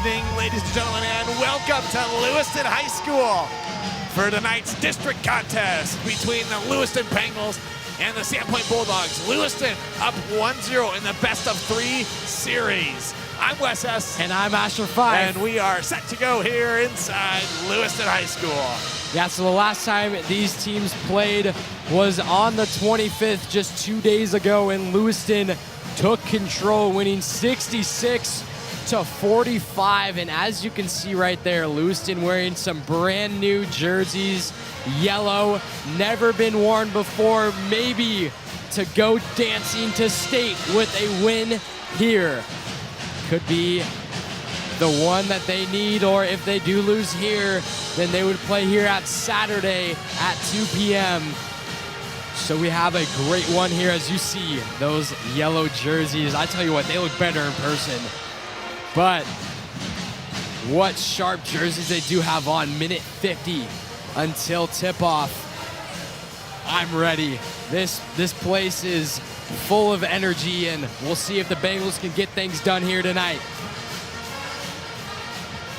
evening, ladies and gentlemen, and welcome to Lewiston High School for tonight's district contest between the Lewiston Bengals and the Sandpoint Bulldogs. Lewiston up 1-0 in the best-of-3 series. I'm Wes S. And I'm Asher 5. And we are set to go here inside Lewiston High School. Yeah, so the last time these teams played was on the 25th, just 2 days ago, and Lewiston took control, winning 66-45. And as you can see right there, Lewiston wearing some brand new jerseys, yellow, never been worn before, maybe to go dancing to state with a win here. Could be the one that they need, or if they do lose here, then they would play here at Saturday at 2 p.m. So we have a great one here. As you see, those yellow jerseys, I tell you what, they look better in person. But what sharp jerseys they do have on. Minute 50 until tip-off. I'm ready. This place is full of energy, and we'll see if the Bengals can get things done here tonight.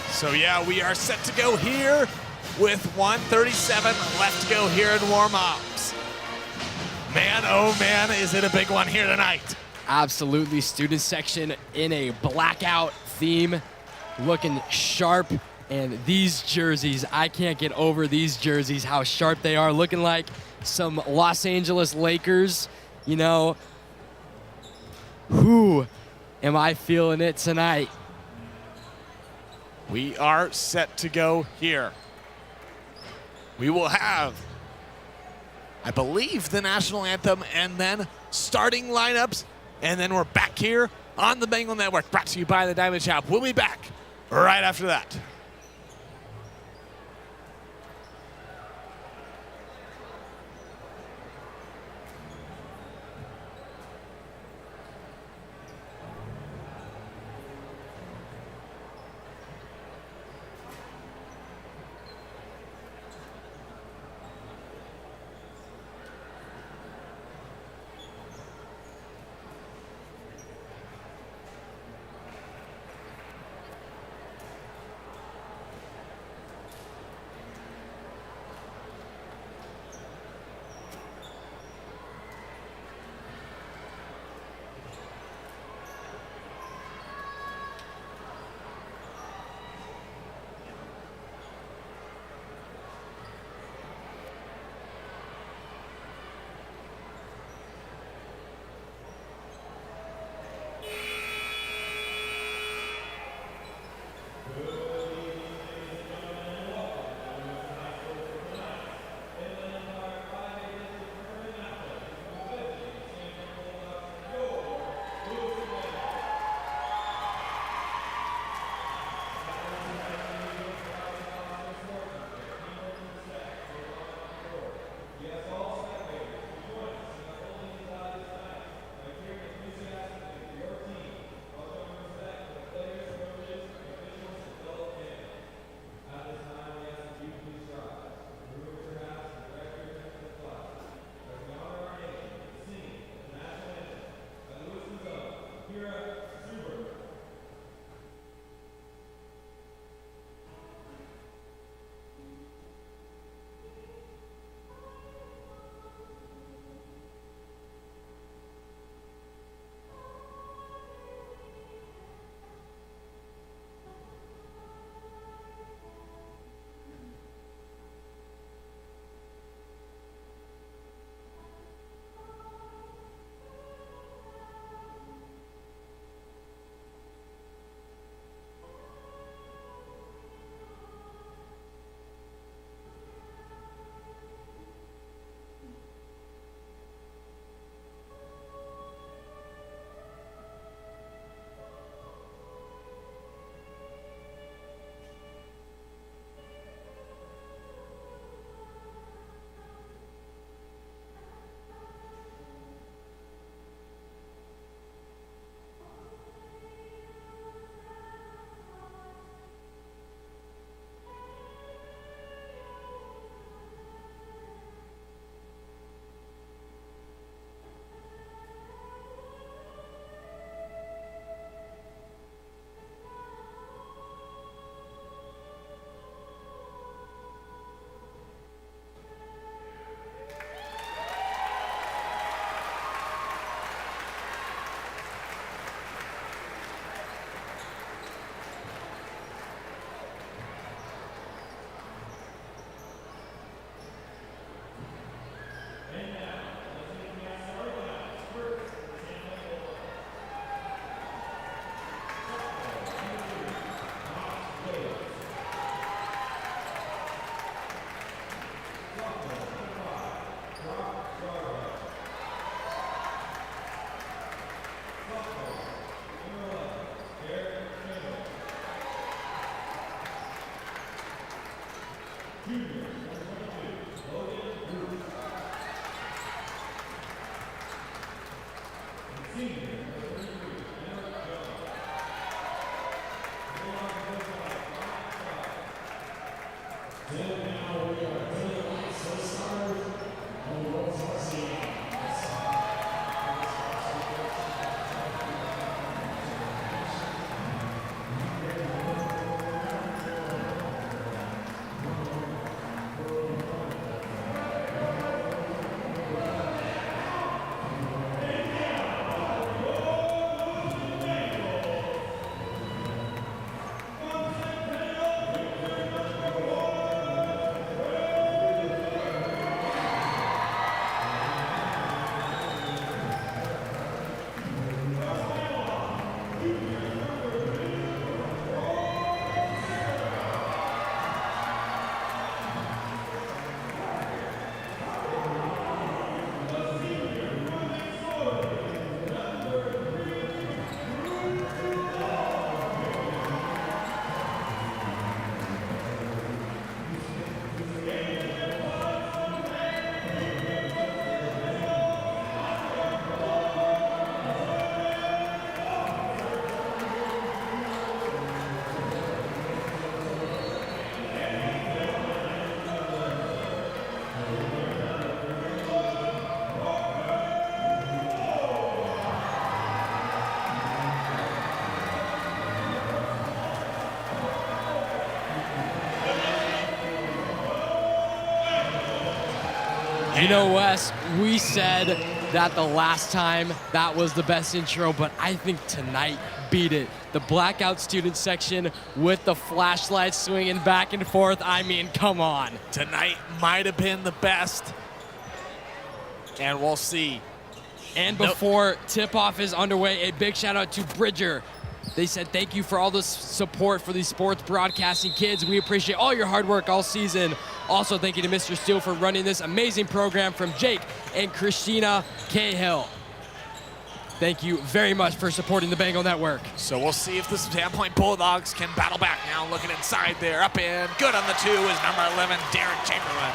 So yeah, we are set to go here with 1:37 left to go here in warm-ups. Man, oh man, is it a big one here tonight. Absolutely. Student section in a blackout theme, looking sharp. And these jerseys, I can't get over these jerseys, how sharp they are, looking like some Los Angeles Lakers. You know, who am I feeling it tonight? We are set to go here. We will have, I believe, the national anthem and then starting lineups. And then we're back here on the Bengal Network, brought to you by the Diamond Shop. We'll be back right after that. You know, Wes, we said that the last time that was the best intro, but I think tonight beat it. The blackout student section with the flashlights swinging back and forth. I mean, come on. Tonight might have been the best, and we'll see. And before tip-off is underway, a big shout out to Bridger. They said thank you for all the support for these sports broadcasting kids. We appreciate all your hard work all season. Also, thank you to Mr. Steele for running this amazing program from Jake and Christina Cahill. Thank you very much for supporting the Bengal Network. So we'll see if the Sandpoint Bulldogs can battle back now. Looking inside there, up in. Good on the 2 is number 11, Derek Chamberlain.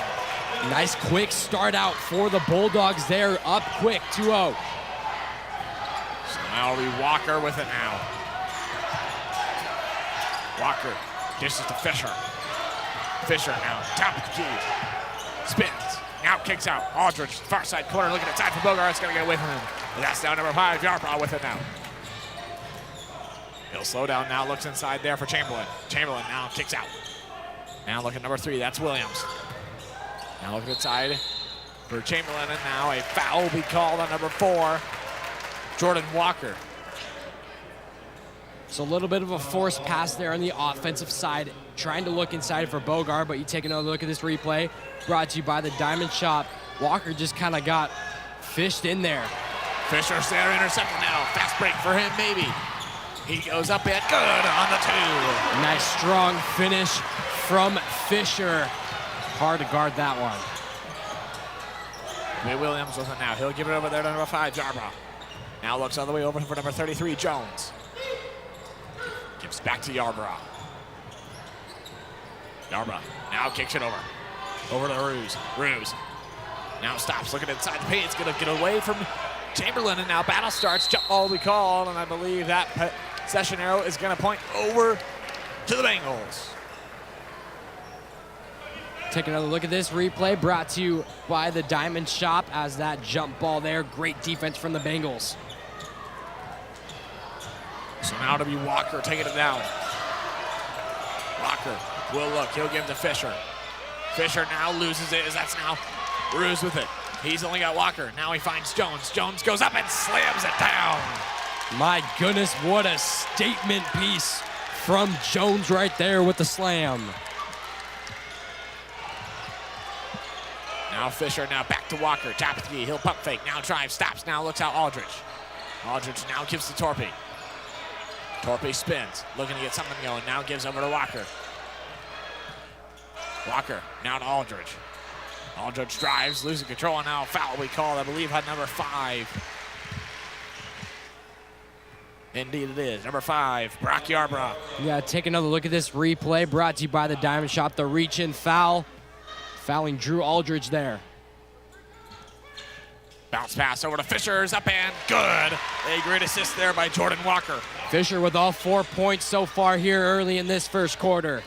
Nice quick start out for the Bulldogs there, up quick, 2-0. So now it'll be Walker with it now. Walker dishes to Fisher. Fisher now, top of the key. Spins, now kicks out. Aldridge, far side corner, looking inside for Bogart. It's going to get away from him. And that's now number 5, Yarbrough with it now. He'll slow down now, looks inside there for Chamberlain. Chamberlain now kicks out. Now looking number 3, that's Williams. Now looking inside for Chamberlain, and now a foul will be called on number 4, Jordan Walker. So a little bit of a forced pass there on the offensive side, trying to look inside for Bogart, but you take another look at this replay, brought to you by the Diamond Shop. Walker just kind of got fished in there. Fisher's there, intercepted now. Fast break for him, maybe. He goes up and good on the 2. Nice strong finish from Fisher. Hard to guard that one. Ray Williams with it now. He'll give it over there to number 5, Yarbrough. Now looks all the way over for number 33, Jones. Gives back to Yarbrough. Yarbrough now kicks it over. Over to Ruse. Ruse now stops looking inside the paint. It's going to get away from Chamberlain, and now battle starts. Jump ball will be called, and I believe that possession arrow is going to point over to the Bengals. Take another look at this replay, brought to you by the Diamond Shop as that jump ball there. Great defense from the Bengals. So now to be Walker taking it down. Walker will look. He'll give to Fisher. Fisher now loses it as that's now Ruse with it. He's only got Walker. Now he finds Jones. Jones goes up and slams it down. My goodness, what a statement piece from Jones right there with the slam. Now Fisher, now back to Walker. Top of the key. He'll pump fake. Now drive, stops. Now looks out Aldridge. Aldridge now gives to Torpy. Torpy spins, looking to get something going. Now gives over to Walker. Walker now to Aldridge. Aldridge drives, losing control, and now a foul we call, I believe, on number 5. Indeed it is. Number 5, Brock Yarbrough. Yeah, take another look at this replay, brought to you by the Diamond Shop. The reach-in foul. Fouling Drew Aldridge there. Bounce pass over to Fisher's up and good. A great assist there by Jordan Walker. Fisher with all 4 points so far here early in this first quarter.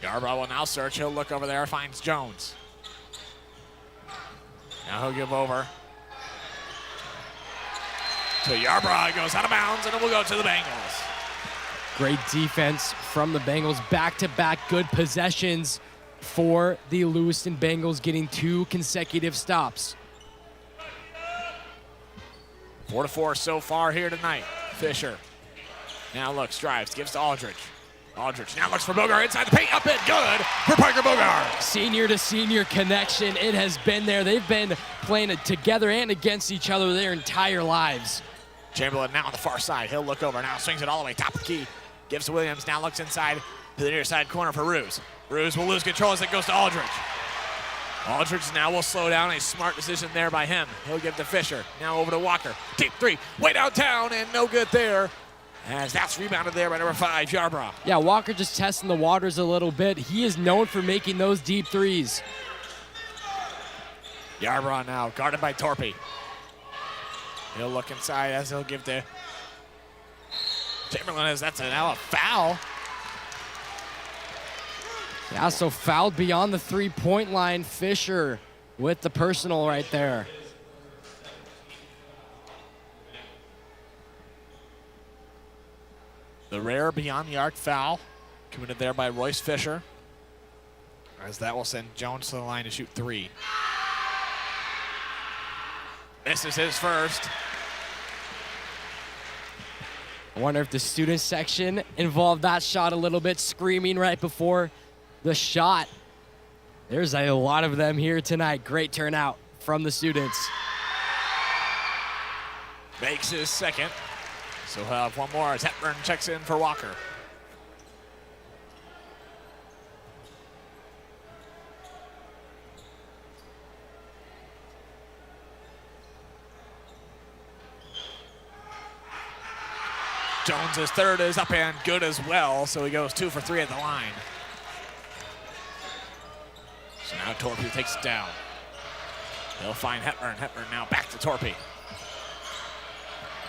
Yarbrough will now search. He'll look over there, finds Jones. Now he'll give over to Yarbrough. He goes out of bounds, and it will go to the Bengals. Great defense from the Bengals. Back-to-back good possessions for the Lewiston Bengals, getting 2 consecutive stops. 4-4 so far here tonight. Fisher now looks, drives, gives to Aldridge. Aldridge now looks for Bogart inside the paint, up and good for Parker Bogart. Senior to senior connection, it has been there. They've been playing it together and against each other their entire lives. Chamberlain now on the far side. He'll look over, now swings it all the way, top of the key. Gives to Williams, now looks inside to the near side corner for Ruse. Ruse will lose control as it goes to Aldridge. Aldridge now will slow down, a smart decision there by him. He'll give to Fisher, now over to Walker. Deep 3, way downtown, and no good there. As that's rebounded there by number 5, Yarbrough. Yeah, Walker just testing the waters a little bit. He is known for making those deep threes. Yarbrough now, guarded by Torpy. He'll look inside as he'll give to Chamberlain, as that's now a foul. Yeah, so fouled beyond the three-point line. Fisher with the personal right there. The rare beyond the arc foul committed there by Royce Fisher. as that will send Jones to the line to shoot 3. This is his first. I wonder if the student section involved that shot a little bit, screaming right before the shot. There's a lot of them here tonight. Great turnout from the students. Makes his second. So we'll have one more as Hepburn checks in for Walker. Jones's third is up and good as well, so he goes 2 for 3 at the line. So now Torpy takes it down. He'll find Hepburn. Hepburn now back to Torpy.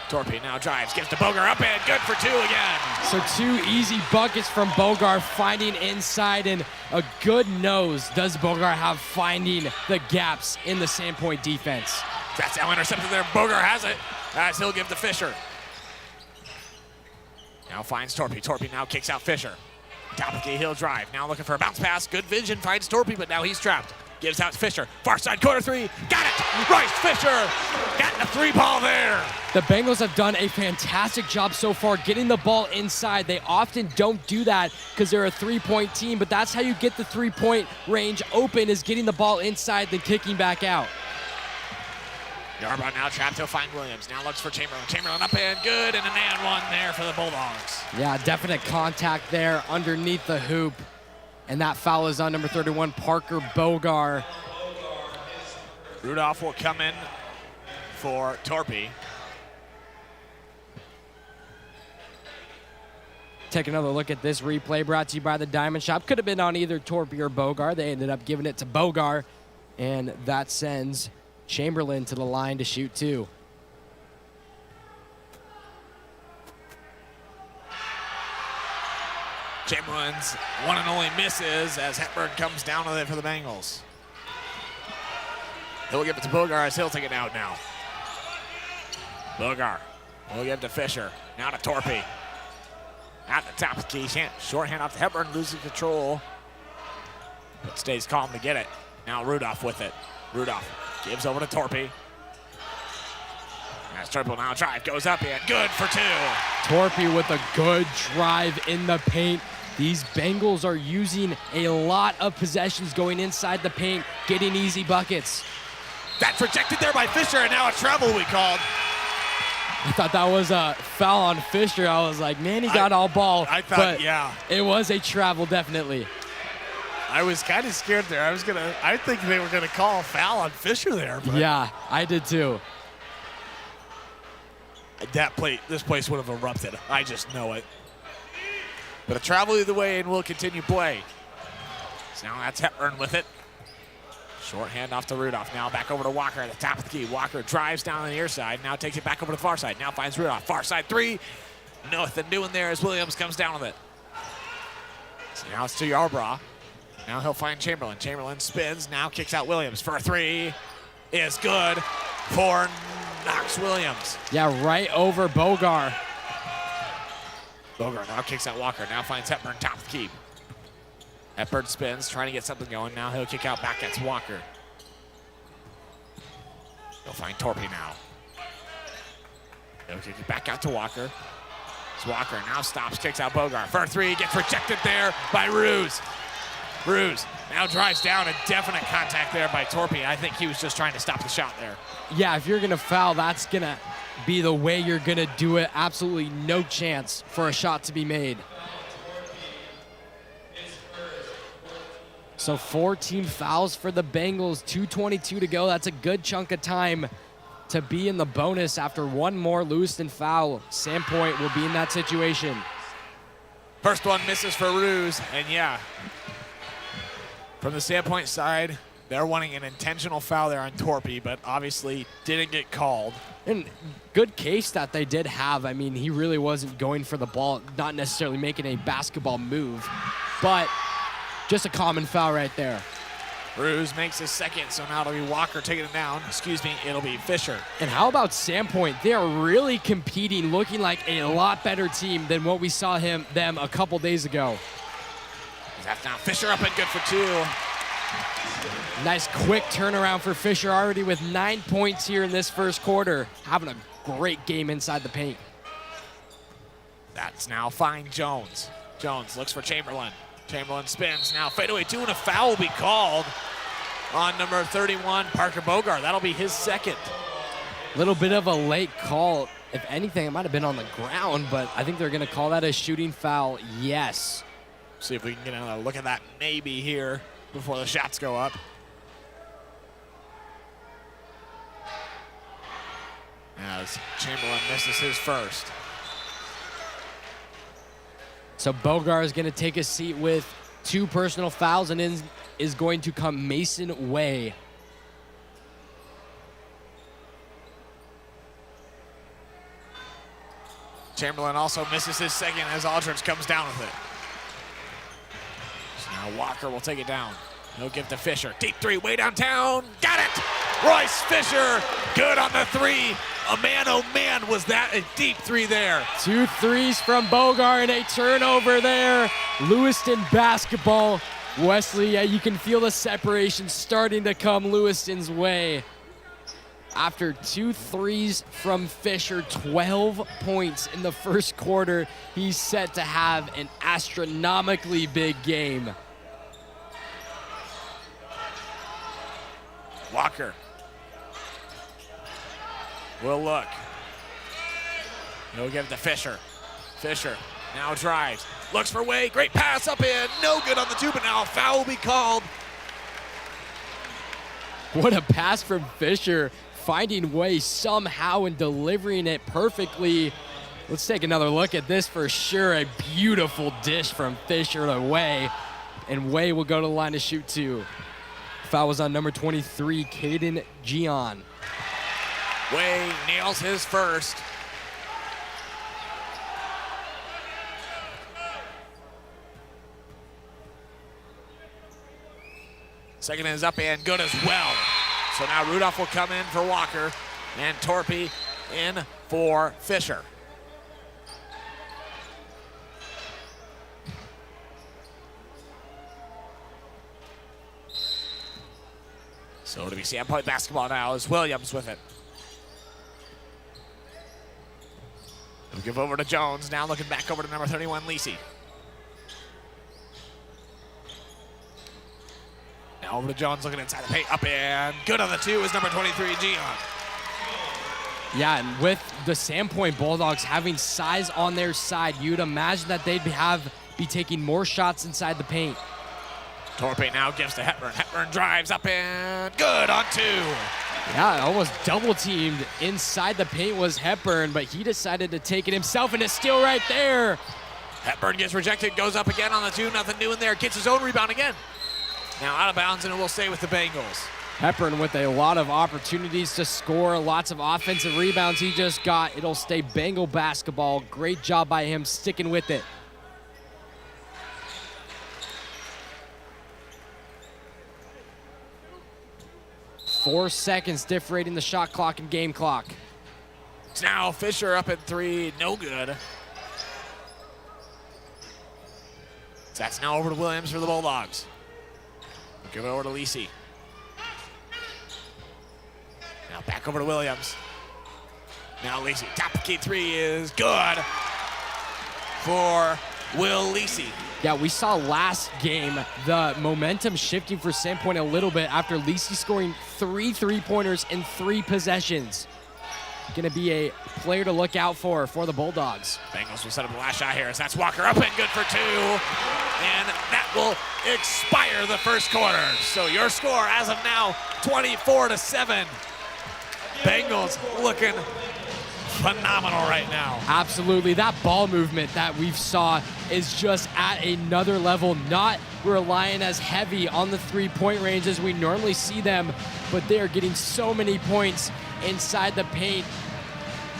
Torpy now drives, gives to Bogar, up and good for 2 again. So 2 easy buckets from Bogar, finding inside, and a good nose does Bogar have finding the gaps in the Sandpoint defense. That's now intercepted there. Bogar has it as he'll give to Fisher. Now finds Torpy. Torpy now kicks out Fisher. Top of the key, he'll drive. Now looking for a bounce pass. Good vision, finds Torpy, but now he's trapped. Gives out to Fisher. Far side corner 3. Got it! Bryce Fisher got the 3 ball there. The Bengals have done a fantastic job so far getting the ball inside. They often don't do that because they're a 3-point team, but that's how you get the 3-point range open, is getting the ball inside, then kicking back out. Yarbrough now trapped. He'll find Williams. Now looks for Chamberlain. Chamberlain up and good, and an and one there for the Bulldogs. Yeah, definite contact there underneath the hoop. And that foul is on number 31, Parker Bogar. Rudolph will come in for Torpy. Take another look at this replay brought to you by the Diamond Shop. Could have been on either Torpy or Bogar. They ended up giving it to Bogar, and that sends Chamberlain to the line to shoot 2. Chamberlain's one and only misses as Hepburn comes down with it for the Bengals. He'll give it to Bogar as he'll take it out now. Bogar will give it to Fisher. Now to Torpy. At the top of the key. Short hand off to Hepburn, losing control. But stays calm to get it. Now Rudolph with it. Rudolph gives over to Torpy. As Triple now drive goes up and good for 2. Torpy with a good drive in the paint. These Bengals are using a lot of possessions going inside the paint, getting easy buckets. That's rejected there by Fisher, and now a travel we called. I thought that was a foul on Fisher. I was like, man, he got all ball. I thought, but yeah. It was a travel, definitely. I was kind of scared there. I think they were gonna call a foul on Fisher there. But Yeah, I did too. this place would have erupted. I just know it. But a travel either way, and we'll continue play. So now that's Hepburn with it. Short hand off to Rudolph. Now back over to Walker at the top of the key. Walker drives down on the near side. Now takes it back over to the far side. Now finds Rudolph. Far side 3. Nothing doing there as Williams comes down with it. So now it's to Yarbrough. Now he'll find Chamberlain. Chamberlain spins. Now kicks out Williams for a 3. Is good for Knox Williams. Yeah, right over Bogar. Bogar now kicks out Walker. Now finds Hepburn top of the key. Hepburn spins, trying to get something going. Now he'll kick out back at Walker. He'll find Torpy now. He'll kick it back out to Walker. It's Walker now stops, kicks out Bogar. For a 3, gets rejected there by Ruse. Ruse now drives down, a definite contact there by Torpy. I think he was just trying to stop the shot there. Yeah, if you're going to foul, that's going to be the way you're going to do it. Absolutely no chance for a shot to be made. So 4 team fouls for the Bengals, 2:22 to go. That's a good chunk of time to be in the bonus after one more Lewiston foul. Sandpoint will be in that situation. First one misses for Ruse, and yeah, from the Sandpoint side, they're wanting an intentional foul there on Torpy, but obviously didn't get called. And good case that they did have. I mean, he really wasn't going for the ball, not necessarily making a basketball move, but just a common foul right there. Ruse makes his second, so now it'll be Walker taking it down. Excuse me, it'll be Fisher. And how about Sandpoint? They are really competing, looking like a lot better team than what we saw them a couple days ago. That's now Fisher up and good for 2. Nice quick turnaround for Fisher, already with 9 points here in this first quarter. Having a great game inside the paint. That's now fine Jones. Jones looks for Chamberlain. Chamberlain spins, now fadeaway 2, and a foul will be called on number 31, Parker Bogart. That'll be his second. Little bit of a late call. If anything, it might have been on the ground, but I think they're gonna call that a shooting foul, yes. See if we can get another look at that maybe here before the shots go up. As Chamberlain misses his first. So Bogart is going to take a seat with 2 personal fouls, and in is going to come Mason Way. Chamberlain also misses his second as Aldridge comes down with it. So now Walker will take it down. He'll give to Fisher. Deep 3, way downtown. Got it! Royce Fisher, good on the 3. A man, oh man, was that a deep 3 there. 2 threes from Bogart and a turnover there. Lewiston basketball. Wesley, yeah, you can feel the separation starting to come Lewiston's way. After 2 threes from Fisher, 12 points in the first quarter, he's set to have an astronomically big game. Walker will look. He'll give it to Fisher. Fisher now drives, looks for Way, great pass up in, no good on the 2, but now a foul will be called. What a pass from Fisher, finding Way somehow and delivering it perfectly. Let's take another look at this for sure. A beautiful dish from Fisher to Way, and Way will go to the line to shoot 2. Foul was on number 23, Caden Gian. Way nails his first. Second is up and good as well. So now Rudolph will come in for Walker and Torpy in for Fisher. So to be Sandpoint basketball now is Williams with it. He'll give over to Jones, now looking back over to number 31, Lisi. Now over to Jones, looking inside the paint, up and good on the 2 is number 23, Gian. Yeah, and with the Sandpoint Bulldogs having size on their side, you'd imagine that they'd be taking more shots inside the paint. Torpy now gives to Hepburn. Hepburn drives up and good on 2. Yeah, almost double teamed inside the paint was Hepburn, but he decided to take it himself, and a steal right there. Hepburn gets rejected, goes up again on the 2, nothing new in there, gets his own rebound again. Now out of bounds, and it will stay with the Bengals. Hepburn with a lot of opportunities to score, lots of offensive rebounds he just got. It'll stay Bengal basketball. Great job by him sticking with it. Four seconds differentiating the shot clock and game clock. It's now Fisher up at 3, no good. So that's now over to Williams for the Bulldogs. We'll give it over to Lisi. Now back over to Williams. Now Lisi, top of key 3 is good for Will Lisi. Yeah, we saw last game the momentum shifting for Sandpoint a little bit after Lisi scoring 3 three-pointers in 3 possessions. Gonna be a player to look out for the Bulldogs. Bengals will set up the last shot here as that's Walker up and good for 2. And that will expire the first quarter. So your score as of now, 24-7. Bengals looking phenomenal right now. Absolutely, that ball movement that we've saw is just at another level, not relying as heavy on the three-point range as we normally see them, but they are getting so many points inside the paint.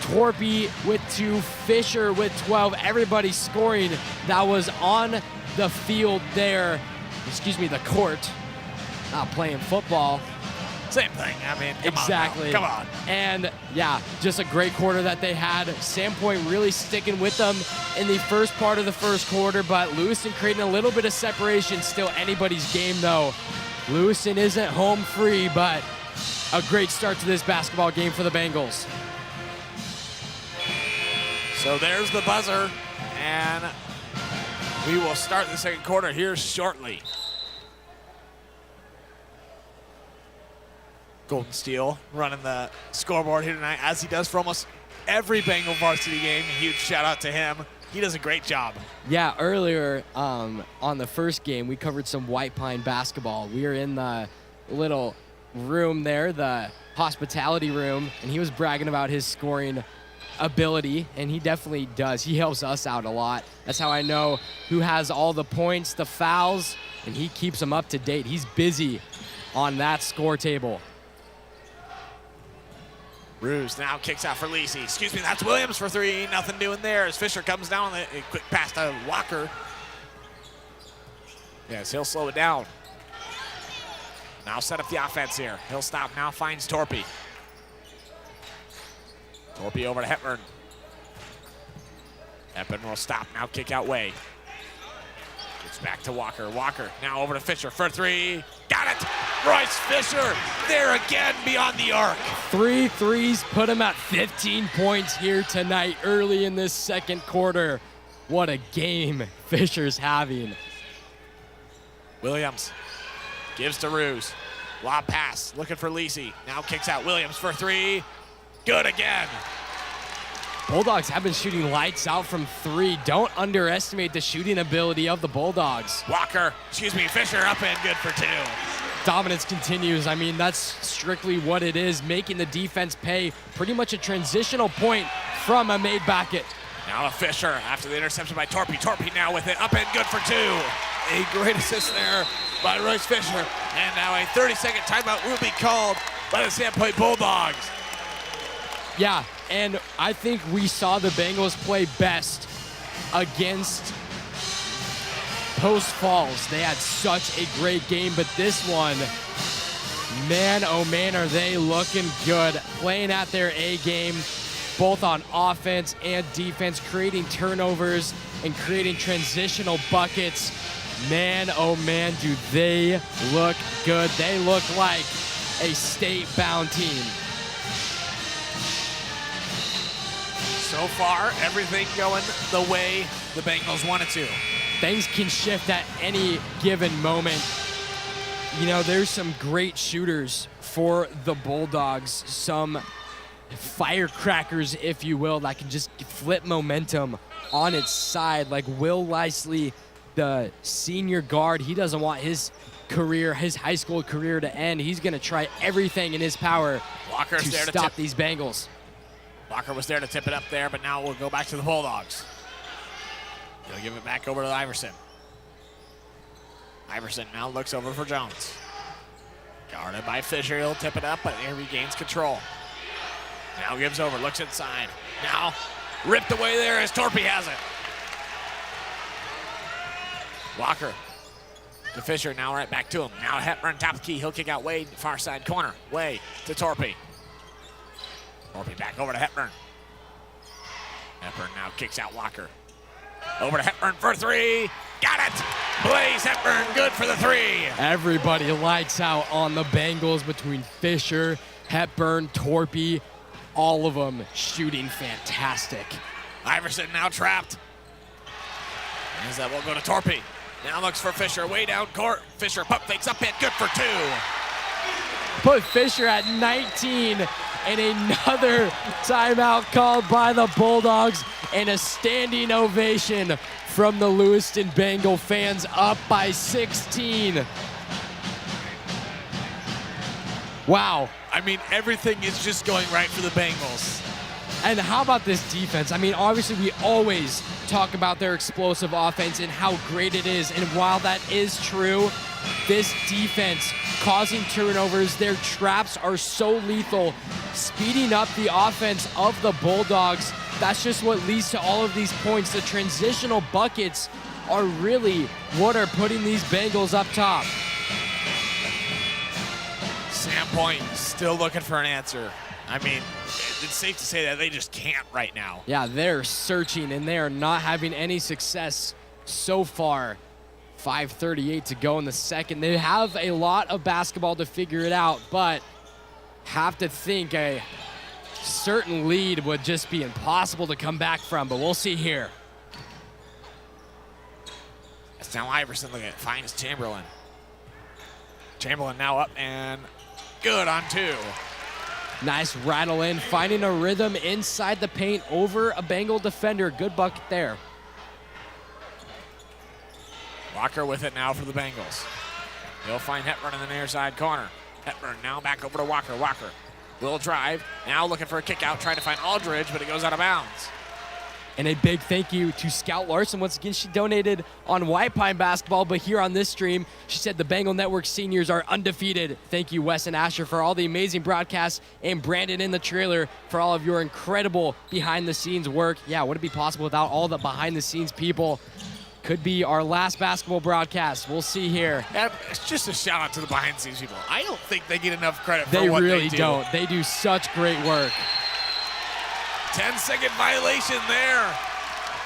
Torpy with 2, Fisher with 12, everybody scoring. That was on the field there, the court, not playing football. Same thing, I mean, exactly. Come on. And yeah, just a great quarter that they had. Sandpoint really sticking with them in the first part of the first quarter, but Lewiston creating a little bit of separation. Still anybody's game though. Lewiston isn't home free, but a great start to this basketball game for the Bengals. So there's the buzzer, and we will start the second quarter here shortly. Golden Steel running the scoreboard here tonight, as he does for almost every Bengal varsity game. A huge shout out to him. He does a great job. Yeah, earlier on the first game, we covered some White Pine basketball. We were in the little room there, the hospitality room, and he was bragging about his scoring ability, and he definitely does. He helps us out a lot. That's how I know who has all the points, the fouls, and he keeps them up to date. He's busy on that score table. Ruse now kicks out for Lisi. Excuse me, that's Williams for three. Nothing doing there as Fisher comes down on the quick pass to Walker. Yes, he'll slow it down. Now set up the offense here. He'll stop now, finds Torpy. Torpy over to Hepburn. Hepburn will stop, now kick out Way. Gets back to Walker. Walker now over to Fisher for three. Got it! Royce Fisher there again beyond the arc. 3 threes put him at 15 points here tonight early in this second quarter. What a game Fisher's having. Williams gives to Ruse. Lob pass, looking for Lisi. Now kicks out Williams for three. Good again. Bulldogs have been shooting lights out from three. Don't underestimate the shooting ability of the Bulldogs. Fisher up and good for two. Dominance continues. I mean, that's strictly what it is, making the defense pay. Pretty much a transitional point from a made bucket. Now to Fisher after the interception by Torpy. Torpy now with it, up and good for two. A great assist there by Royce Fisher. And now a 30-second timeout will be called by the Sandpoint Bulldogs. Yeah, and I think we saw the Bengals play best against Post Falls. They had such a great game, but this one, man, oh man, are they looking good. Playing at their A game, both on offense and defense, creating turnovers and creating transitional buckets. Man, oh man, do they look good. They look like a state-bound team. So far, everything going the way the Bengals wanted to. Things can shift at any given moment. You know, there's some great shooters for the Bulldogs, some firecrackers, if you will, that can just flip momentum on its side, like Will Licely, the senior guard. He doesn't want his career, his high school career to end. He's going to try everything in his power Walker's to there stop these Bengals. Walker was there to tip it up there, but now we'll go back to the Bulldogs. He'll give it back over to Iverson. Iverson now looks over for Jones. Guarded by Fisher, he'll tip it up, but he regains control. Now gives over, looks inside. Now ripped away there as Torpy has it. Walker to Fisher, now right back to him. Now Hepburn, top of the key, he'll kick out Wade, far side corner. Way to Torpy. Torpy back over to Hepburn. Hepburn now kicks out Walker. Over to Hepburn for three. Got it! Blaze Hepburn, good for the three. Everybody lights out on the Bengals between Fisher, Hepburn, Torpy, all of them shooting fantastic. Iverson now trapped. As that will go to Torpy. Now looks for Fisher, way down court. Fisher pump fakes up and good for two. Put Fisher at 19, and another timeout called by the Bulldogs, and a standing ovation from the Lewiston Bengal fans, up by 16. Wow. I mean, everything is just going right for the Bengals. And how about this defense? I mean, obviously we always talk about their explosive offense and how great it is. And while that is true, this defense causing turnovers, their traps are so lethal, speeding up the offense of the Bulldogs. That's just what leads to all of these points. The transitional buckets are really what are putting these Bengals up top. Sandpoint still looking for an answer. I mean, it's safe to say that they just can't right now. Yeah, they're searching, and they are not having any success so far. 5:38 to go in the second. They have a lot of basketball to figure it out, but have to think a certain lead would just be impossible to come back from, but we'll see here. It's now Iverson looking at it, finds Chamberlain. Chamberlain now up and good on 2. Nice rattle in, finding a rhythm inside the paint over a Bengal defender. Good bucket there. Walker with it now for the Bengals. He'll find Hepburn in the near side corner. Hepburn now back over to Walker. Walker will drive. Now looking for a kick out, trying to find Aldridge, but it goes out of bounds. And a big thank you to Scout Larson. Once again, she donated on White Pine Basketball, but here on this stream, she said the Bengal Network seniors are undefeated. Thank you, Wes and Asher, for all the amazing broadcasts, and Brandon in the trailer for all of your incredible behind-the-scenes work. Yeah, would it be possible without all the behind-the-scenes people? Could be our last basketball broadcast. We'll see here. And it's just a shout out to the behind-the-scenes people. I don't think they get enough credit for what they do. They really don't. They do such great work. 10-second violation there.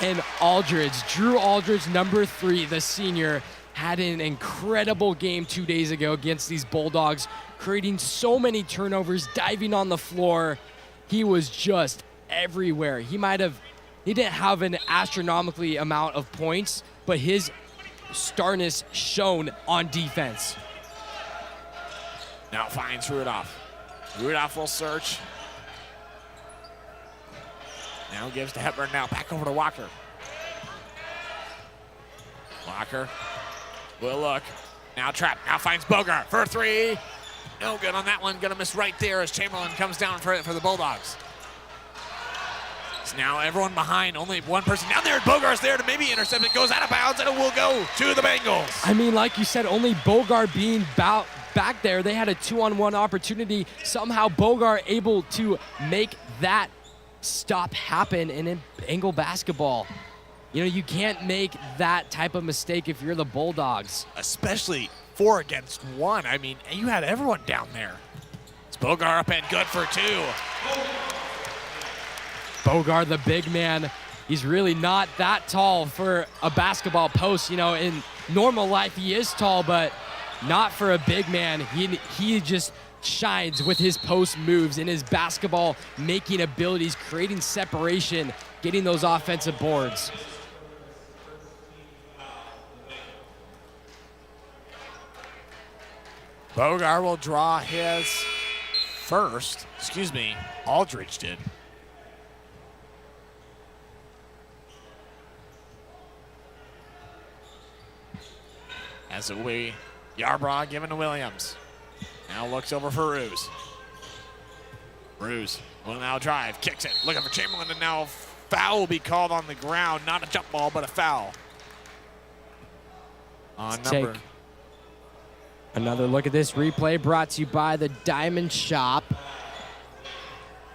And Aldridge, Drew Aldridge, number 3, the senior, had an incredible game 2 days ago against these Bulldogs, creating so many turnovers, diving on the floor. He was just everywhere. He didn't have an astronomically amount of points, but his starness shone on defense. Now finds Rudolph. Rudolph will search. Now gives to Hepburn, now back over to Walker. Walker will look. Now trapped, now finds Bogart for 3. No good on that one, gonna miss right there as Chamberlain comes down for it for the Bulldogs. So now everyone behind, only one person down there, and Bogart's there to maybe intercept it, goes out of bounds, and it will go to the Bengals. I mean, like you said, only Bogart being back there, they had a 2-on-1 opportunity. Somehow Bogart able to make that stop happen. And in Bengal basketball, you know, you can't make that type of mistake if you're the Bulldogs. Especially 4 against 1. I mean, you had everyone down there. It's Bogart up and good for 2. Bogart, the big man, he's really not that tall for a basketball post. You know, in normal life he is tall, but not for a big man. He just shines with his post moves and his basketball making abilities, creating separation, getting those offensive boards. Bogart will draw his first. Aldridge did. As it will be Yarbrough given to Williams. Now looks over for Ruse. Ruse will now drive, kicks it, looking for Chamberlain, and now foul will be called on the ground. Not a jump ball, but a foul. On number. Take another look at this replay brought to you by the Diamond Shop.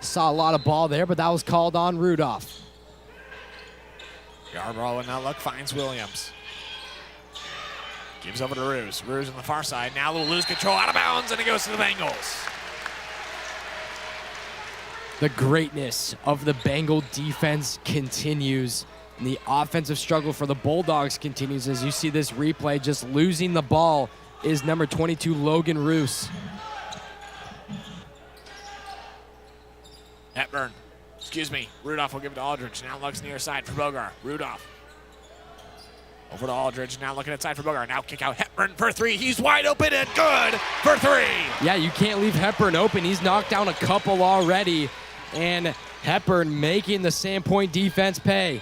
Saw a lot of ball there, but that was called on Rudolph. Yarbrough will now look, finds Williams. Gives over to Ruse. Ruse on the far side. Now they'll lose control out of bounds, and it goes to the Bengals. The greatness of the Bengal defense continues. And the offensive struggle for the Bulldogs continues as you see this replay. Just losing the ball is number 22, Logan Roos. Hepburn. Rudolph will give it to Aldridge. Now looks near side for Bogart. Rudolph. Over to Aldridge, now looking inside for Bogart. Now kick out Hepburn for 3. He's wide open and good for 3. Yeah, you can't leave Hepburn open. He's knocked down a couple already. And Hepburn making the Sandpoint defense pay.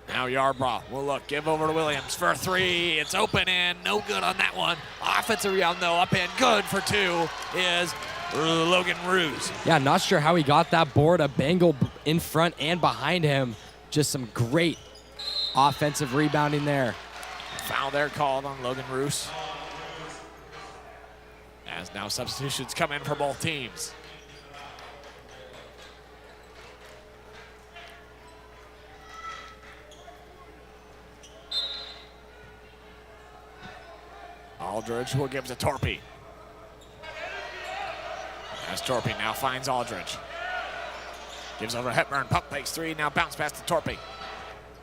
Now Yarbrough will look, give over to Williams for 3. It's open and no good on that one. Offensive rebound though, up and good for 2 is Logan Ruse. Yeah, not sure how he got that board. A Bengal in front and behind him. Just some great offensive rebounding there. Foul there called on Logan Ruse. As now substitutions come in for both teams. Aldridge will give it to Torpy. As Torpy now finds Aldridge. Gives over to Hepburn, pump fakes 3, now bounce pass to Torpy.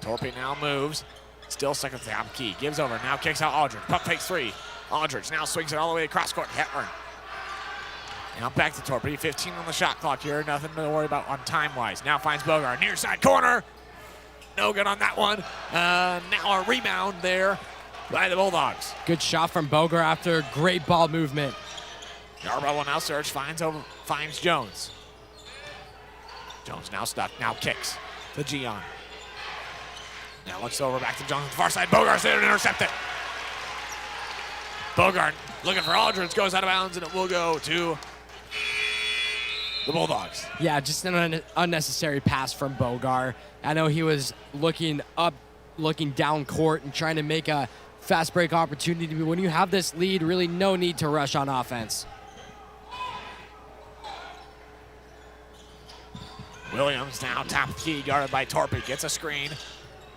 Torpy now moves. Still stuck at the top key. Gives over. Now kicks out Aldridge. Pump fakes 3. Aldridge now swings it all the way across court. Hepburn. Now back to Torpy. 15 on the shot clock here. Nothing to worry about on time-wise. Now finds Bogart. Near side corner. No good on that one. Now a rebound there by the Bulldogs. Good shot from Bogart after great ball movement. Yarbrough will now search. Finds Jones. Jones now stuck. Now kicks to Gian. Now looks over back to Jones on the far side. Bogart's there to intercept it. Bogart looking for Aldridge. Goes out of bounds, and it will go to the Bulldogs. Yeah, just an unnecessary pass from Bogart. I know he was looking up, looking down court and trying to make a fast break opportunity. But when you have this lead, really no need to rush on offense. Williams now top of the key, guarded by Torpy. Gets a screen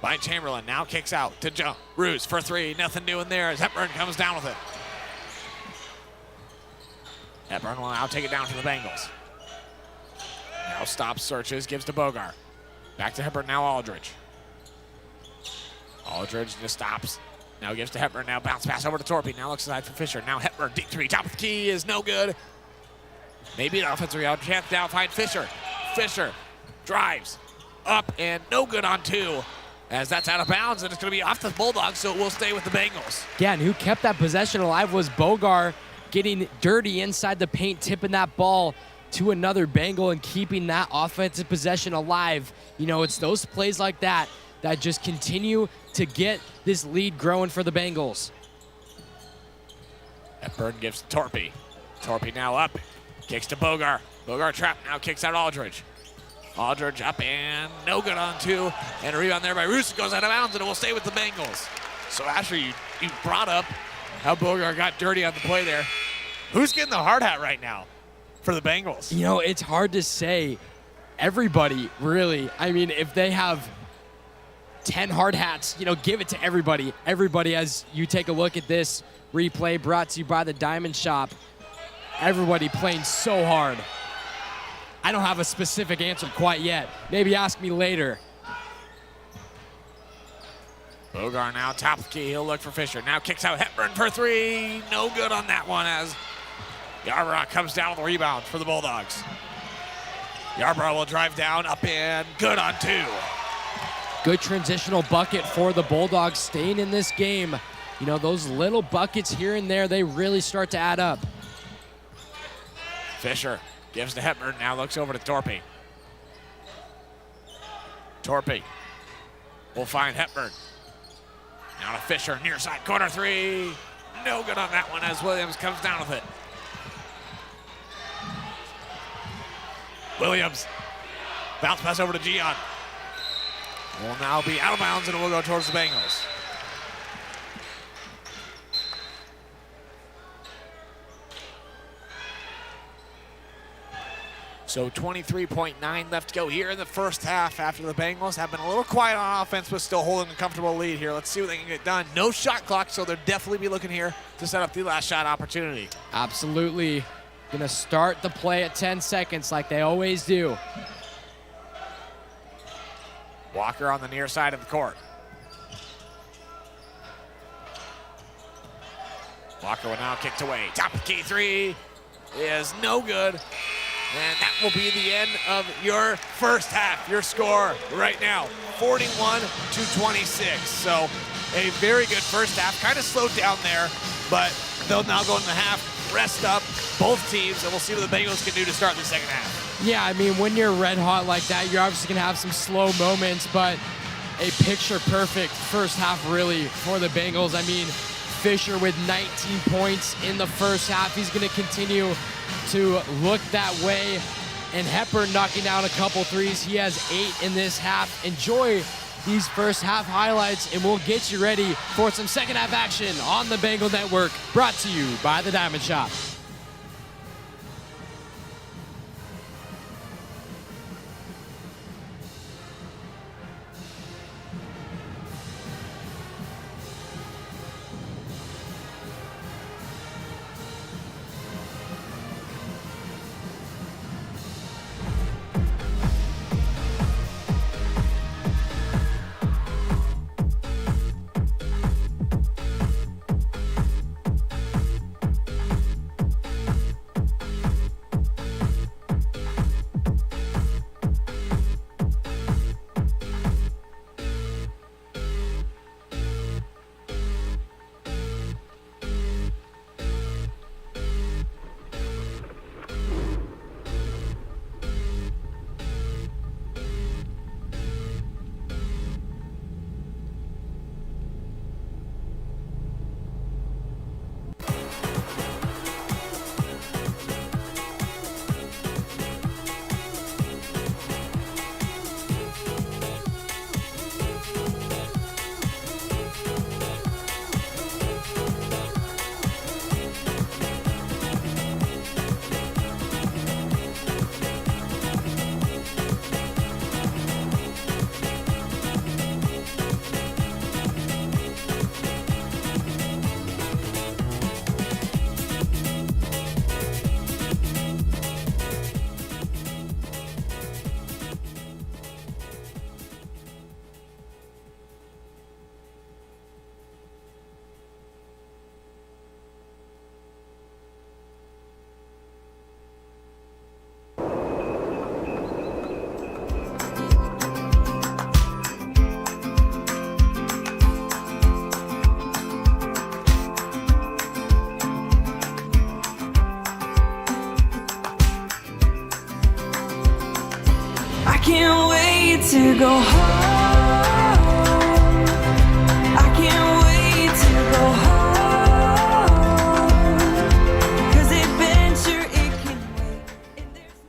by Chamberlain. Now kicks out to Roos for 3. Nothing new in there as Hepburn comes down with it. Hepburn will now take it down to the Bengals. Now stops, searches, gives to Bogart. Back to Hepburn, now Aldridge. Aldridge just stops. Now gives to Hepburn, now bounce pass over to Torpy. Now looks aside for Fisher. Now Hepburn, deep 3, top of the key is no good. Maybe an offensive rebound. Chance now find Fisher. Fisher drives up and no good on 2 as that's out of bounds, and it's going to be off the Bulldogs, so it will stay with the Bengals. Again, who kept that possession alive was Bogart, getting dirty inside the paint, tipping that ball to another Bengal and keeping that offensive possession alive. You know, it's those plays like that that just continue to get this lead growing for the Bengals. Hepburn gives to Torpy. Torpy now up. Kicks to Bogart. Bogart trapped, now kicks out Aldridge. Aldridge up and no good on 2. And a rebound there by Roos. Goes out of bounds, and it will stay with the Bengals. So Asher, you brought up how Bogart got dirty on the play there. Who's getting the hard hat right now for the Bengals? You know, it's hard to say. Everybody, really. I mean, if they have 10 hard hats, you know, give it to everybody. Everybody, as you take a look at this replay brought to you by the Diamond Shop, everybody playing so hard. I don't have a specific answer quite yet. Maybe ask me later. Bogart now top of the key. He'll look for Fisher. Now kicks out Hepburn for 3. No good on that one as Yarbrough comes down with the rebound for the Bulldogs. Yarbrough will drive down, up and good on 2. Good transitional bucket for the Bulldogs staying in this game. You know, those little buckets here and there, they really start to add up. Fisher gives to Hepburn, now looks over to Torpy. Torpy will find Hepburn. Now to Fisher, near side corner 3. No good on that one as Williams comes down with it. Williams, bounce pass over to Gian. Will now be out of bounds, and it will go towards the Bengals. So 23.9 left to go here in the first half after the Bengals have been a little quiet on offense, but still holding a comfortable lead here. Let's see what they can get done. No shot clock, so they'll definitely be looking here to set up the last shot opportunity. Absolutely. Gonna start the play at 10 seconds like they always do. Walker on the near side of the court. Walker will now kicked away. Top of the key 3 is no good. And that will be the end of your first half. Your score right now, 41-26. So a very good first half. Kind of slowed down there, but they'll now go in the half, rest up both teams, and we'll see what the Bengals can do to start the second half. Yeah, I mean, when you're red hot like that, you're obviously going to have some slow moments, but a picture-perfect first half, really, for the Bengals. I mean, Fisher with 19 points in the first half. He's going to continue to look that way. And Hepburn knocking down a couple threes. He has 8 in this half. Enjoy these first half highlights, and we'll get you ready for some second half action on the Bengal Network, brought to you by the Diamond Shop. wait to go home. I can't wait to go home. 'Cause adventure, it can wait. And there's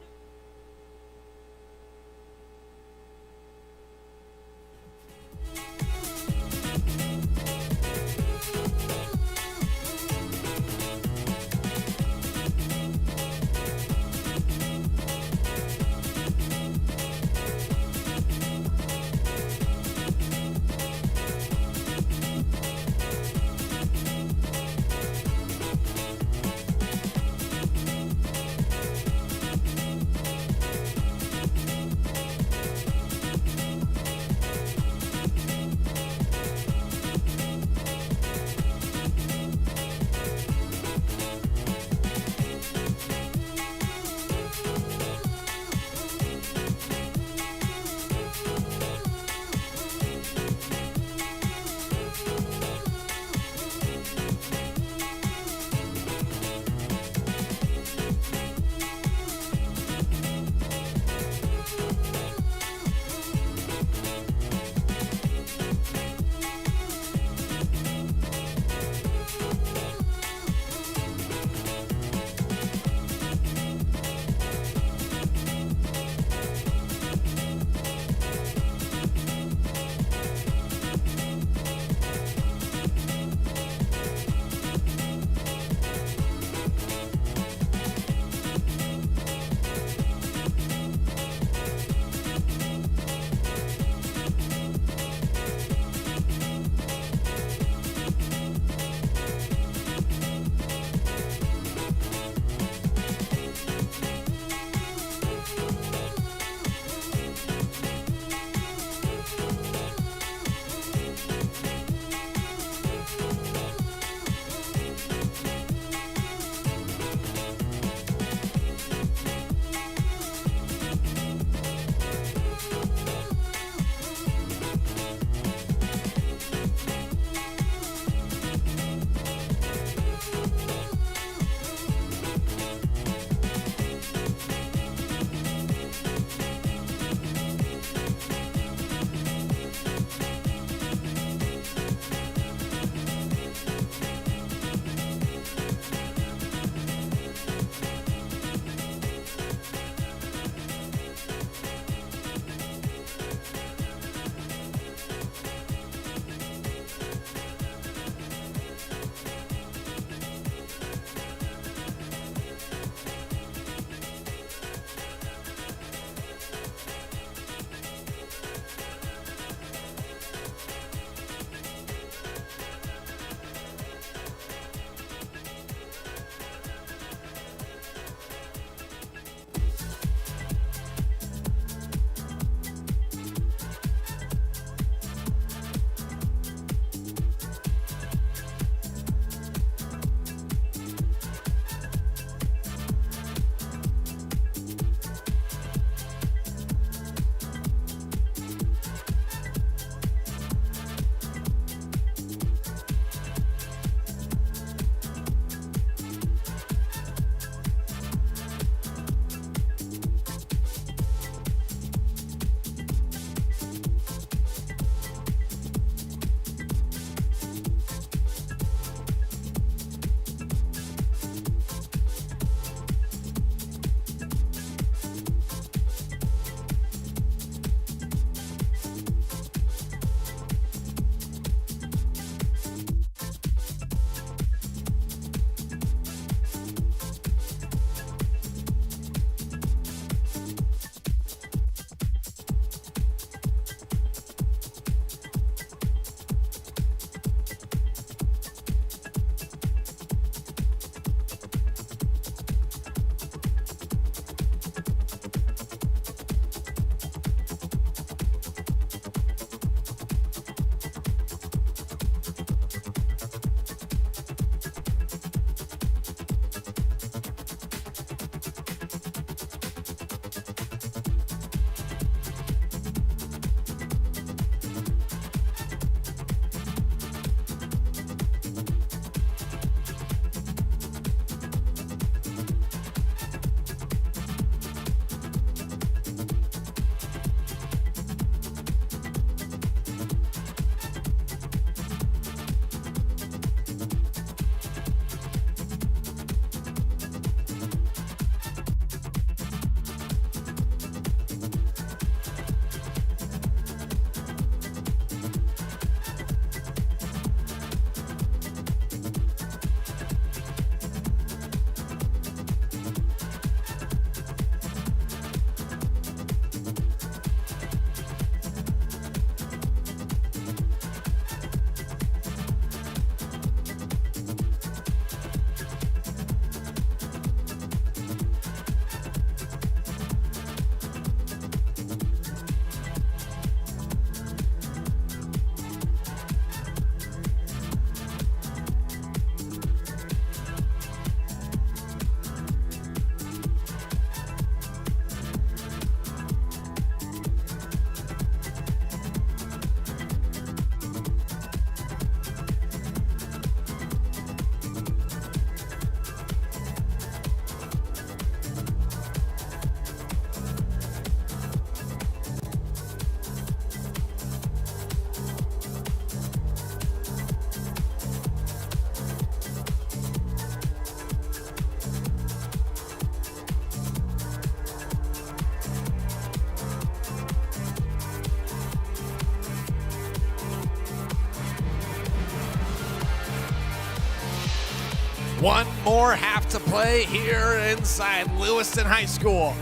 One more half to play here inside Lewiston High School.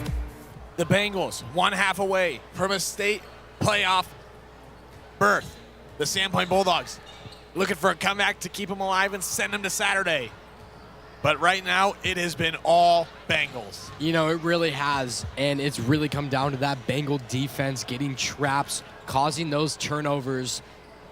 The Bengals, one half away from a state playoff berth. The Sandpoint Bulldogs looking for a comeback to keep them alive and send them to Saturday. But right now, it has been all Bengals. You know, it really has, and it's really come down to that Bengal defense getting traps, causing those turnovers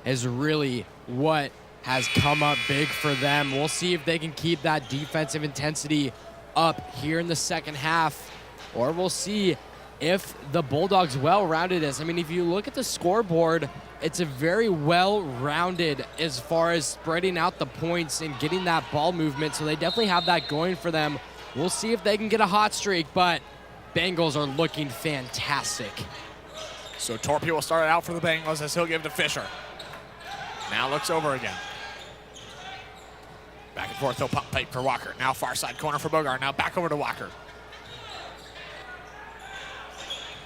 is really what has come up big for them. We'll see if they can keep that defensive intensity up here in the second half, or we'll see if the Bulldogs well-rounded is. I mean, if you look at the scoreboard, it's a very well-rounded as far as spreading out the points and getting that ball movement, so they definitely have that going for them. We'll see if they can get a hot streak, but Bengals are looking fantastic. So Torpy will start it out for the Bengals as he'll give to Fisher. Now looks over again. Back and forth, he'll pump fake for Walker. Now far side corner for Bogart. Now back over to Walker.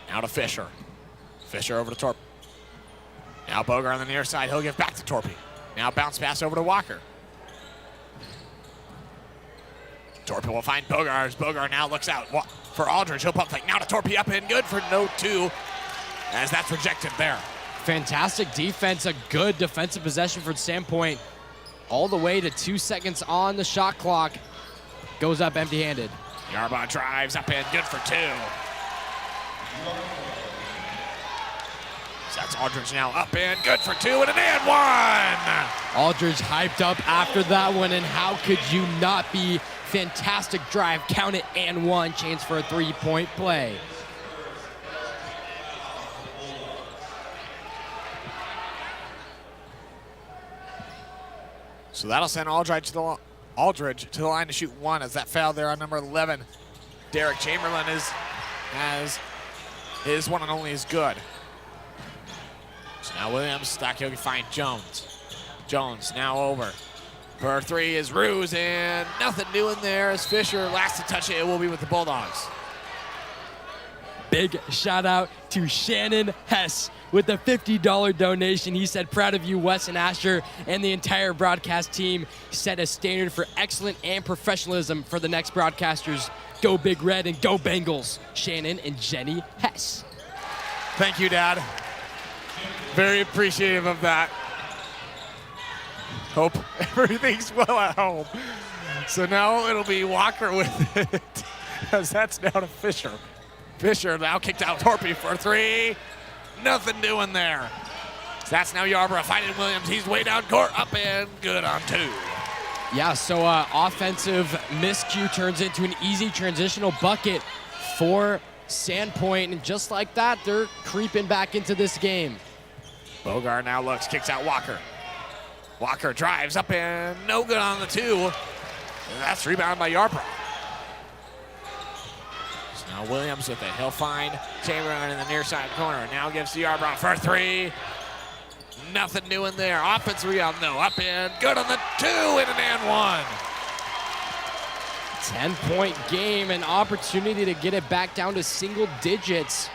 Now to Fisher. Fisher over to Torpy. Now Bogart on the near side. He'll give back to Torpy. Now bounce pass over to Walker. Torpy will find Bogart as Bogart now looks out for Aldridge. He'll pump fake. Now to Torpy up and good for no two as that's rejected there. Fantastic defense, a good defensive possession for Sandpoint. All the way to 2 seconds on the shot clock. Goes up empty-handed. Yarbaugh drives up and good for two. So that's Aldridge now up and good for two and an and one. Aldridge hyped up after that one, and how could you not be? Fantastic drive, count it, and one. Chance for a three-point play. So that'll send Aldridge to the line to shoot one as that foul there on number 11. Derek Chamberlain has his one and only is good. So now Williams, Stock, he'll find Jones. Jones now over. For three is Ruse, and nothing new in there as Fisher last to touch it. It will be with the Bulldogs. Big shout out to Shannon Hess with the $50 donation. He said, proud of you, Wes and Asher, and the entire broadcast team. Set a standard for excellence and professionalism for the next broadcasters. Go Big Red and go Bengals. Shannon and Jenny Hess. Thank you, Dad. Very appreciative of that. Hope everything's well at home. So now it'll be Walker with it, as that's now to Fisher. Fisher now kicked out Torpy for three. Nothing doing there. So that's now Yarborough finding Williams. He's way down court, up and good on two. Yeah, so offensive miscue turns into an easy transitional bucket for Sandpoint. And just like that, they're creeping back into this game. Bogart now looks, kicks out Walker. Walker drives up and no good on the two. And that's rebounded by Yarborough. So now Williams with it. He'll find Chamberlain in the near side corner. Now gives to Yarborough for three. Nothing new in there. Offensive rebound, no. Up and good on the two and an and one. 10-point game, an opportunity to get it back down to single digits.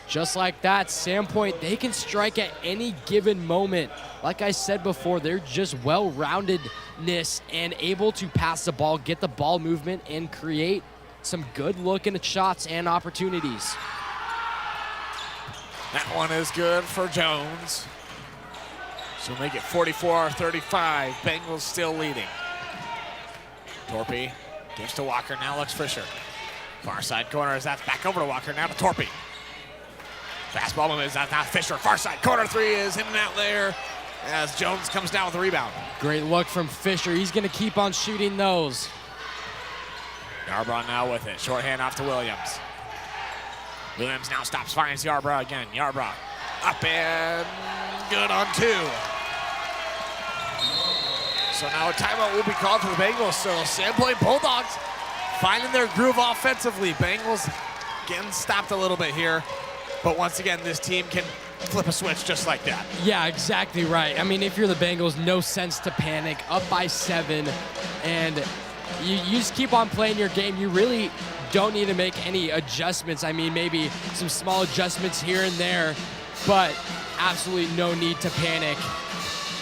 Just like that, Sandpoint, they can strike at any given moment. Like I said before, they're just well-roundedness and able to pass the ball, get the ball movement, and create some good-looking shots and opportunities. That one is good for Jones. So make it 44-35. Bengals still leading. Torpy gives to Walker, now looks Fisher. Far side corner as that's back over to Walker, now to Torpy. Fastball movement is now Fisher. Far side corner three is in and out there as Jones comes down with the rebound. Great look from Fisher. He's going to keep on shooting those. Yarbrough now with it. Shorthand off to Williams. Williams now stops, finds Yarbrough again. Yarbrough up and good on two. So now a timeout will be called for the Bengals. So Sandpoint Bulldogs finding their groove offensively. Bengals getting stopped a little bit here. But once again, this team can flip a switch just like that. Yeah, exactly right. I mean, if you're the Bengals, no sense to panic. Up by 7, and you just keep on playing your game. You really don't need to make any adjustments. I mean, maybe some small adjustments here and there, but absolutely no need to panic.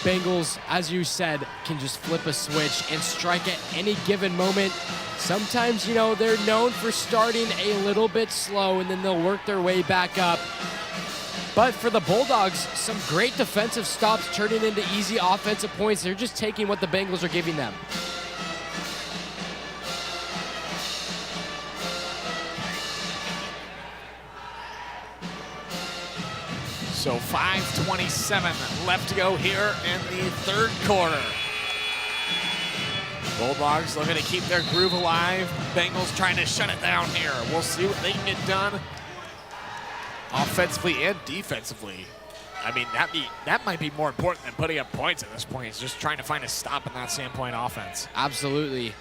Bengals, as you said, can just flip a switch and strike at any given moment. Sometimes, you know, they're known for starting a little bit slow and then they'll work their way back up. But for the Bulldogs, some great defensive stops turning into easy offensive points. They're just taking what the Bengals are giving them. So 5:27 left to go here in the third quarter. Bulldogs looking to keep their groove alive. Bengals trying to shut it down here. We'll see what they can get done offensively and defensively. I mean, that might be more important than putting up points at this point. It's just trying to find a stop in that Sandpoint offense. Absolutely.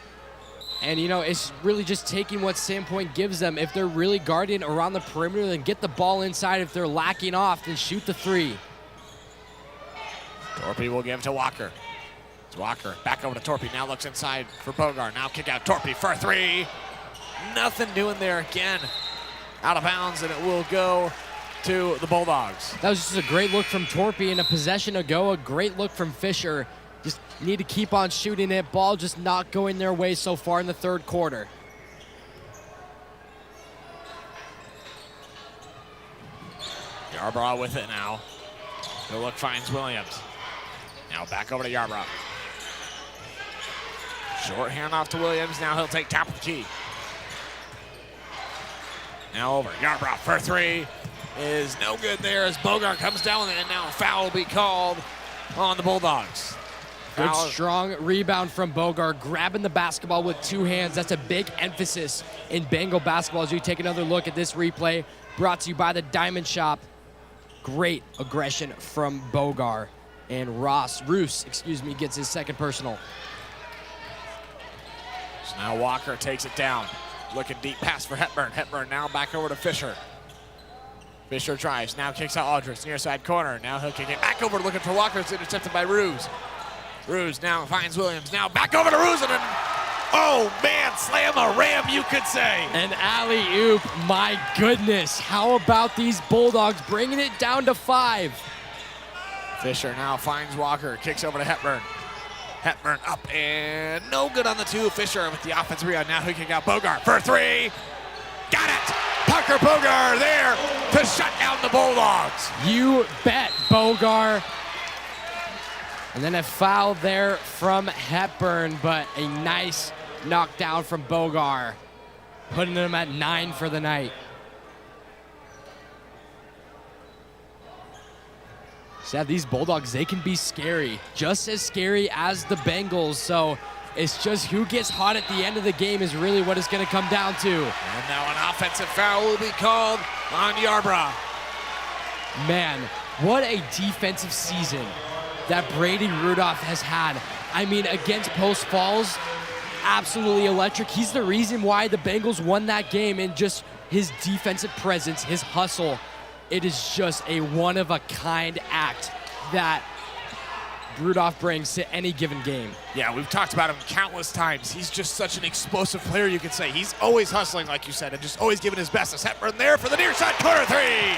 And, you know, it's really just taking what Sandpoint gives them. If they're really guarding around the perimeter, then get the ball inside. If they're lacking off, then shoot the three. Torpy will give to Walker. It's Walker back over to Torpy. Now looks inside for Bogar. Now kick out Torpy for a three. Nothing doing there again. Out of bounds, and it will go to the Bulldogs. That was just a great look from Torpy, and a possession ago, a great look from Fisher. Just need to keep on shooting it. Ball just not going their way so far in the third quarter. Yarbrough with it now. The look finds Williams. Now back over to Yarbrough. Short handoff to Williams. Now he'll take top of the key. Now over. Yarbrough for three is no good there as Bogar comes down with it, and now a foul will be called on the Bulldogs. Good Foul. strong rebound from Bogar, grabbing the basketball with two hands. That's a big emphasis in Bengal basketball. As you take another look at this replay, brought to you by the Diamond Shop. Great aggression from Bogar. And Roos, gets his second personal. So now Walker takes it down. Looking deep pass for Hepburn. Hepburn now back over to Fisher. Fisher drives, now kicks out Aldridge, near side corner. Now he'll kick it back over looking for Walker. It's intercepted by Roos. Roos now finds Williams. Now back over to Roos, and then, oh man, slam a ram, you could say. An alley-oop, my goodness. How about these Bulldogs bringing it down to 5? Fisher now finds Walker, kicks over to Hepburn. Hepburn up and no good on the two. Fisher with the offensive rebound. Now he kick out Bogar for three. Got it. Parker Bogar there to shut down the Bulldogs. You bet, Bogar. And then a foul there from Hepburn, but a nice knockdown from Bogar, putting him at 9 for the night. So yeah, these Bulldogs, they can be scary, just as scary as the Bengals. So it's just who gets hot at the end of the game is really what it's going to come down to. And now an offensive foul will be called on Yarbrough. Man, what a defensive season that Brady Rudolph has had. I mean, against Post Falls, absolutely electric. He's the reason why the Bengals won that game, and just his defensive presence, his hustle. It is just a one-of-a-kind act that Rudolph brings to any given game. Yeah, we've talked about him countless times. He's just such an explosive player, you could say. He's always hustling, like you said, and just always giving his best. As Hepburn there for the near side corner three.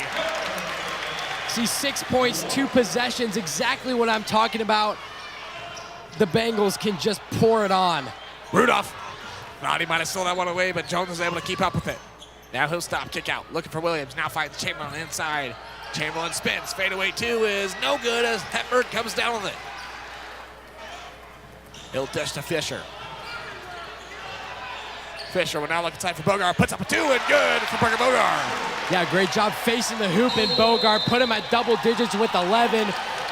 See, 6 points, 2 possessions, exactly what I'm talking about. The Bengals can just pour it on. Rudolph thought he might have stolen that one away, but Jones was able to keep up with it. Now he'll stop, kick out, looking for Williams. Now finds Chamberlain inside. Chamberlain spins, fadeaway two is no good as Hepburn comes down with it. He'll dish to Fisher. Fisher will now look inside for Bogar, puts up a two and good for Parker Bogar. Yeah, great job facing the hoop, and Bogar put him at double digits with 11,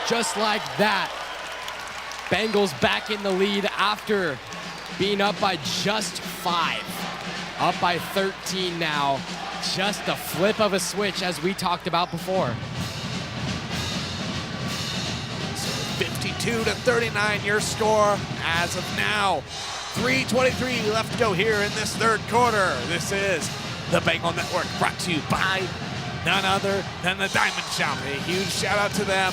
just like that. Bengals back in the lead after being up by just 5. Up by 13 now. Just a flip of a switch, as we talked about before. 52-39 your score as of now. 3:23 left to go here in this third quarter. This is the Bengal Network, brought to you by none other than the Diamond Shop. A huge shout out to them,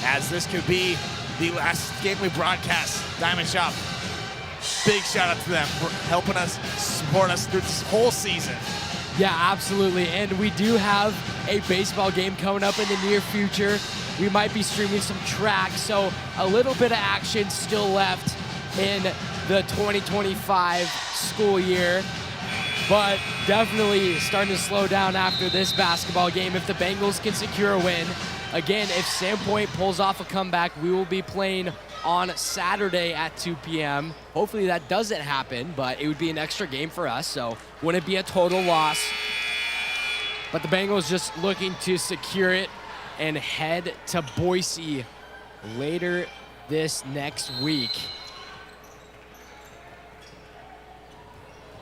as this could be the last game we broadcast. Diamond Shop, big shout out to them for helping us, support us through this whole season. Yeah, absolutely. And we do have a baseball game coming up in the near future. We might be streaming some track, so a little bit of action still left in the 2025 school year, but definitely starting to slow down after this basketball game if the Bengals can secure a win. Again, if Sandpoint pulls off a comeback, we will be playing on Saturday at 2 p.m. Hopefully that doesn't happen, but it would be an extra game for us, so wouldn't be a total loss. But the Bengals just looking to secure it and head to Boise later this next week.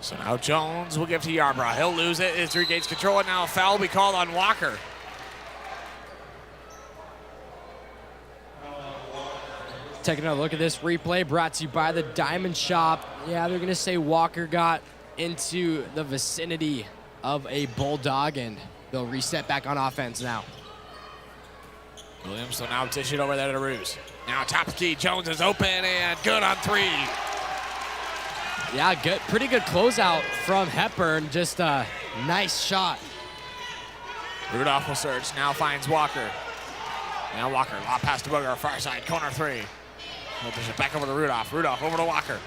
So now Jones will give to Yarbrough. He'll lose it. It regains control, and now a foul will be called on Walker. Taking a look at this replay brought to you by the Diamond Shop. Yeah, they're going to say Walker got into the vicinity of a Bulldog, and they'll reset back on offense now. Williams will now dish it over there to Ruse. Now top of the key. Jones is open and good on three. Yeah, good, pretty good closeout from Hepburn. Just a nice shot. Rudolph will surge. Now finds Walker. Now Walker. Lob pass to Booger. Far side. Corner three. He'll dish it back over to Rudolph. Rudolph over to Walker.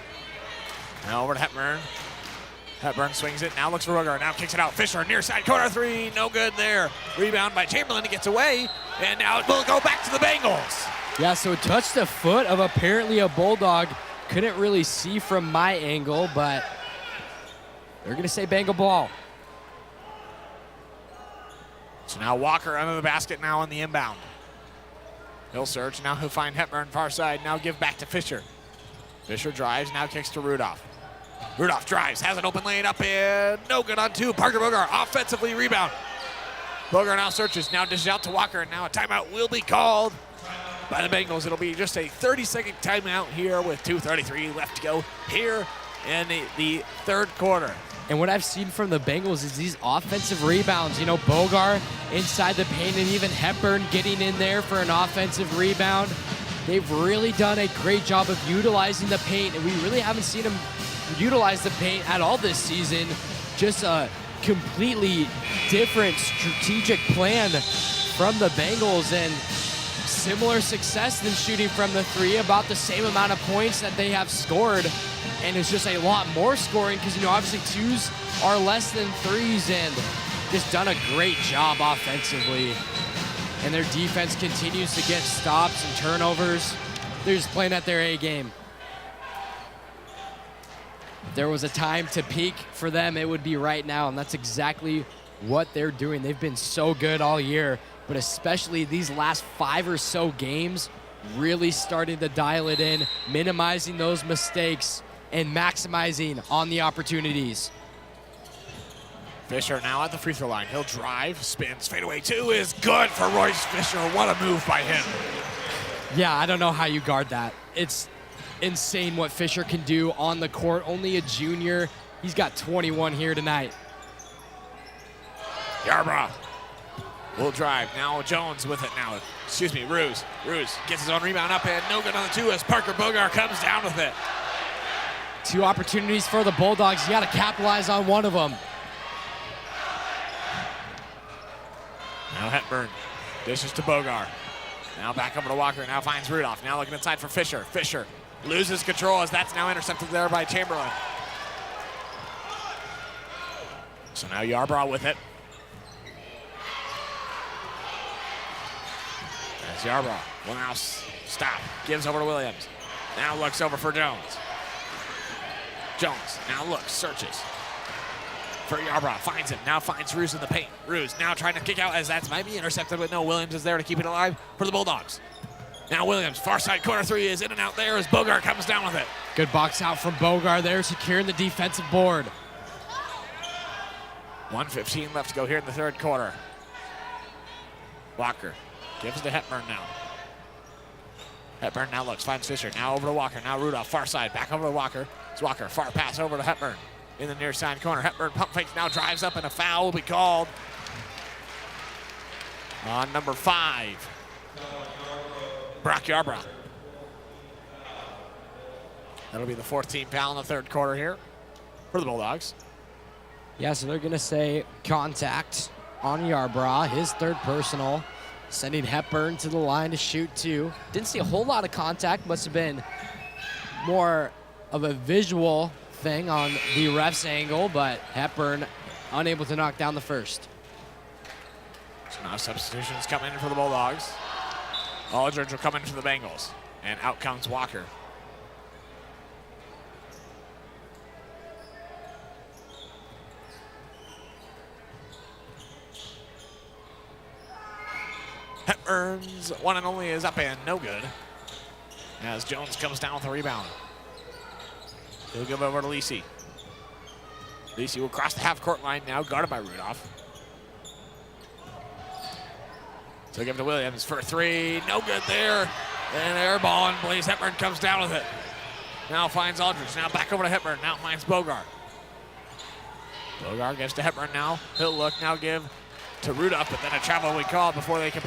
Now over to Hepburn. Hepburn swings it. Now looks for Booger. Now kicks it out. Fisher near side. Corner three. No good there. Rebound by Chamberlain. He gets away. And now it will go back to the Bengals. Yeah, so it touched the foot of apparently a Bulldog. Couldn't really see from my angle, but they're going to say Bengal ball. So now Walker under the basket now on the inbound. He'll search. Now he'll find Hepburn far side. Now give back to Fisher. Fisher drives. Now kicks to Rudolph. Rudolph drives. Has an open lane up and no good on two. Parker Booger offensively rebound. Booger now searches. Now dishes out to Walker. And now a timeout will be called by the Bengals. It'll be just a 30-second timeout here with 2:33 left to go here in the third quarter. And what I've seen from the Bengals is these offensive rebounds. You know, Bogar inside the paint and even Hepburn getting in there for an offensive rebound. They've really done a great job of utilizing the paint, and we really haven't seen them utilize the paint at all this season. Just a completely different strategic plan from the Bengals, and similar success than shooting from the three, about the same amount of points that they have scored. And it's just a lot more scoring because, you know, obviously twos are less than threes, and just done a great job offensively. And their defense continues to get stops and turnovers. They're just playing at their A game. If there was a time to peak for them, it would be right now, and that's exactly what they're doing. They've been so good all year, but especially these last 5 or so games, really starting to dial it in, minimizing those mistakes, and maximizing on the opportunities. Fisher now at the free throw line. He'll drive, spins, fadeaway two is good for Royce Fisher. What a move by him. Yeah, I don't know how you guard that. It's insane what Fisher can do on the court. Only a junior. He's got 21 here tonight. Yarbrough will drive. Now Jones with it now. Excuse me, Ruse. Ruse gets his own rebound up and no good on the two as Parker Bogar comes down with it. 2 opportunities for the Bulldogs. You got to capitalize on one of them. Now Hepburn dishes to Bogar. Now back over to Walker. Now finds Rudolph. Now looking inside for Fisher. Fisher loses control as that's now intercepted there by Chamberlain. So now Yarbrough with it. As Yarbrough will now stop. Gives over to Williams. Now looks over for Jones. Jones now looks, searches for Yarbrough, finds him, now finds Ruse in the paint. Ruse now trying to kick out as that might be intercepted, but no, Williams is there to keep it alive for the Bulldogs. Now Williams, far side corner three is in and out there as Bogar comes down with it. Good box out from Bogar there, securing the defensive board. 1:15 left to go here in the third quarter. Walker gives to Hepburn now. Hepburn now looks, finds Fisher, now over to Walker, now Rudolph, far side, back over to Walker. It's Walker, far pass over to Hepburn in the near side corner. Hepburn pump fakes, now drives up, and a foul will be called on number 5, Brock Yarbrough. That'll be the 14th foul in the third quarter here for the Bulldogs. Yeah, so they're going to say contact on Yarbrough, his third personal. Sending Hepburn to the line to shoot two. Didn't see a whole lot of contact. Must have been more of a visual thing on the ref's angle, but Hepburn unable to knock down the first. So now substitutions come in for the Bulldogs. Aldridge will come in for the Bengals. And out comes Walker. Hepburn's one and only is up and no good. As Jones comes down with a rebound. He'll give over to Lisi. Lisi will cross the half-court line now, guarded by Rudolph. So give it to Williams for three. No good there. And air ball, and Blaze Hepburn comes down with it. Now finds Aldridge. Now back over to Hepburn. Now finds Bogart. Bogart gives to Hepburn now. He'll look, now give to Rudolph, but then a travel we call before they can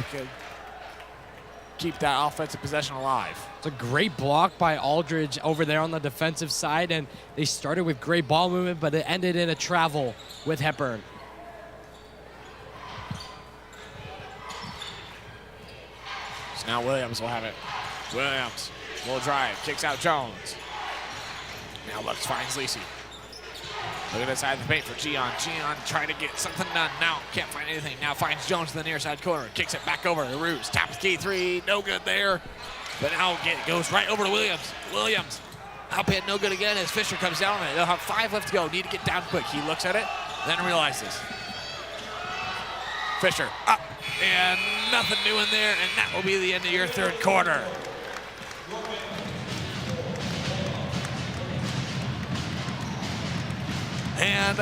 keep that offensive possession alive. It's a great block by Aldridge over there on the defensive side, and they started with great ball movement, but it ended in a travel with Hepburn. So now Williams will have it. Williams will drive, kicks out Jones. Now left finds Lisi. Look at inside the paint for Gian. Gian trying to get something done. Now can't find anything. Now finds Jones in the near side corner. Kicks it back over to Ruse. Taps key three. No good there. But now goes right over to Williams. Williams up hit. No good again as Fisher comes down on it. They'll have 5 left to go. Need to get down quick. He looks at it, then realizes. Fisher up. And nothing doing there. And that will be the end of your third quarter. And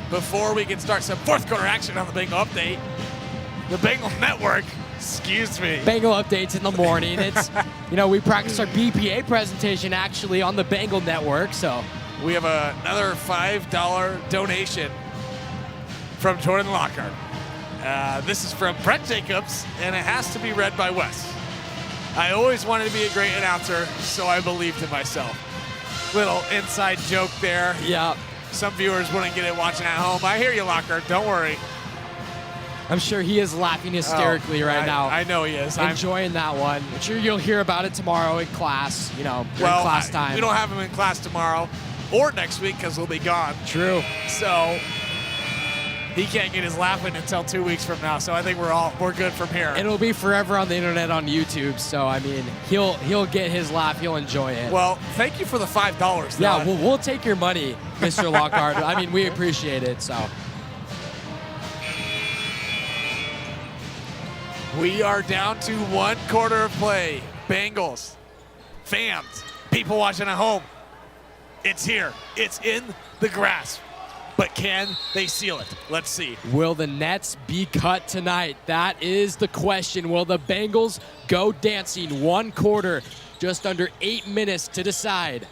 before we can start some fourth quarter action on the Bengal update, the Bengal network, excuse me. Bengal updates in the morning. It's, we practice our BPA presentation actually on the Bengal network, so. We have another $5 donation from Jordan Lockhart. This is from Brett Jacobs, and it has to be read by Wes. I always wanted to be a great announcer, so I believed in myself. Little inside joke there. Yeah. Some viewers wouldn't get it watching at home. I hear you, Lockhart. Don't worry. I'm sure he is laughing hysterically now. I know he is. Enjoying that one. I'm sure you'll hear about it tomorrow in class, during class time. We don't have him in class tomorrow or next week because we'll be gone. True. So he can't get his laughing until 2 weeks from now. So I think we're good from here. It'll be forever on the internet on YouTube. So he'll get his laugh. He'll enjoy it. Well, thank you for the $5. Yeah, we'll take your money, Mr. Lockhart. We appreciate it. So we are down to 1 quarter of play. Bengals, fans, people watching at home. It's here. It's in the grasp. But can they seal it? Let's see. Will the nets be cut tonight? That is the question. Will the Bengals go dancing? 1 quarter, just under 8 minutes to decide.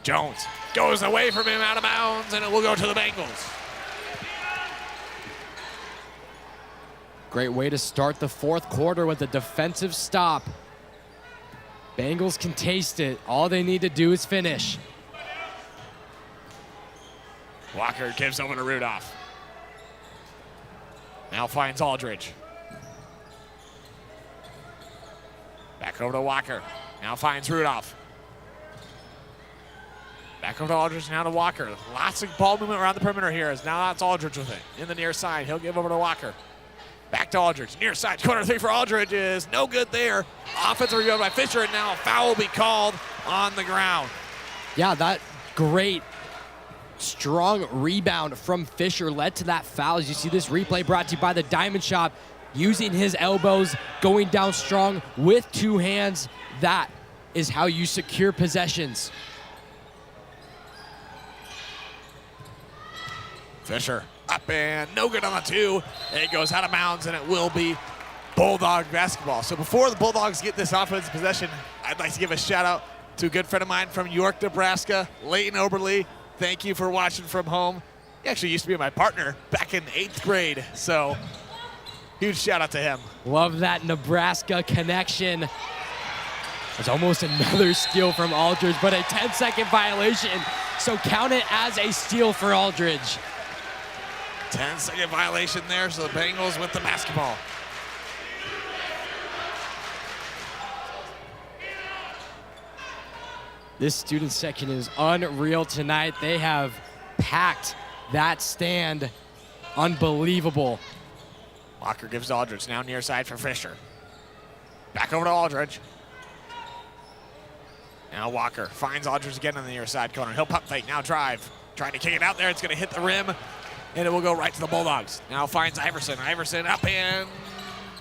Jones goes away from him out of bounds, and it will go to the Bengals. Great way to start the fourth quarter with a defensive stop. Bengals can taste it. All they need to do is finish. Walker gives over to Rudolph. Now finds Aldridge. Back over to Walker. Now finds Rudolph. Back over to Aldridge, now to Walker. Lots of ball movement around the perimeter here as now that's Aldridge with it. In the near side, he'll give over to Walker. Back to Aldridge. Near side, corner three for Aldridge is no good there. Offensive rebound by Fisher, and now a foul will be called on the ground. Yeah, that great strong rebound from Fisher led to that foul. As you see this replay brought to you by the Diamond Shop, using his elbows, going down strong with 2 hands. That is how you secure possessions. Fisher up and no good on the 2. It goes out of bounds, and it will be Bulldog basketball. So before the Bulldogs get this offensive possession, I'd like to give a shout out to a good friend of mine from York, Nebraska, Leighton Oberly. Thank you for watching from home. He actually used to be my partner back in 8th grade, so huge shout out to him. Love that Nebraska connection. It's almost another steal from Aldridge, but a 10-second violation, so count it as a steal for Aldridge. 10-second violation there, so the Bengals with the basketball. This student section is unreal tonight. They have packed that stand. Unbelievable. Walker gives to Aldridge, now near side for Fisher. Back over to Aldridge. Now Walker finds Aldridge again on the near side corner. He'll pump fake, now drive. Trying to kick it out there, it's gonna hit the rim, and it will go right to the Bulldogs. Now finds Iverson. Iverson up and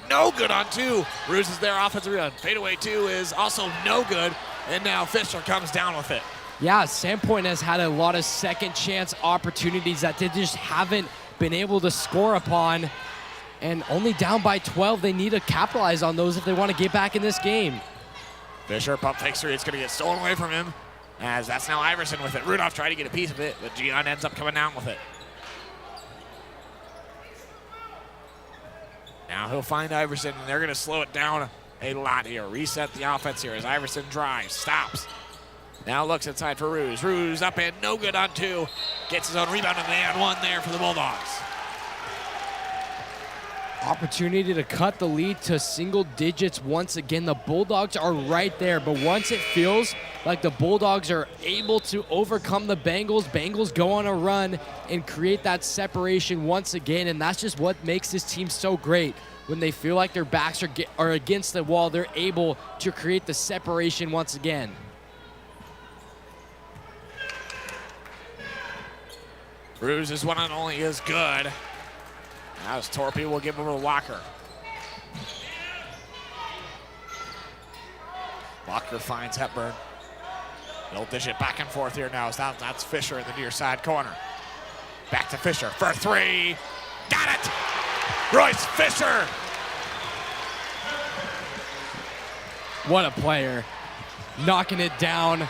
no good on two. Ruse is there, offensive rebound. Fadeaway two is also no good, and now Fisher comes down with it. Yeah, Sandpoint has had a lot of second chance opportunities that they just haven't been able to score upon. And only down by 12, they need to capitalize on those if they want to get back in this game. Fisher pump fakes three, it's gonna get stolen away from him, as that's now Iverson with it. Rudolph tried to get a piece of it, but Gian ends up coming down with it. Now he'll find Iverson, and they're gonna slow it down a lot here. Reset the offense here as Iverson drives, stops. Now looks inside for Ruse. Ruse up and no good on two. Gets his own rebound, and they had one there for the Bulldogs. Opportunity to cut the lead to single digits once again. The Bulldogs are right there, but once it feels like the Bulldogs are able to overcome the Bengals, Bengals go on a run and create that separation once again, and that's just what makes this team so great. When they feel like their backs are against the wall, they're able to create the separation once again. Ruse's one and only is good. As Torpy will give over to Walker. Walker finds Hepburn. They'll dish it back and forth here now. That's Fisher in the near side corner. Back to Fisher for three. Got it! Royce Fisher! What a player. Knocking it down.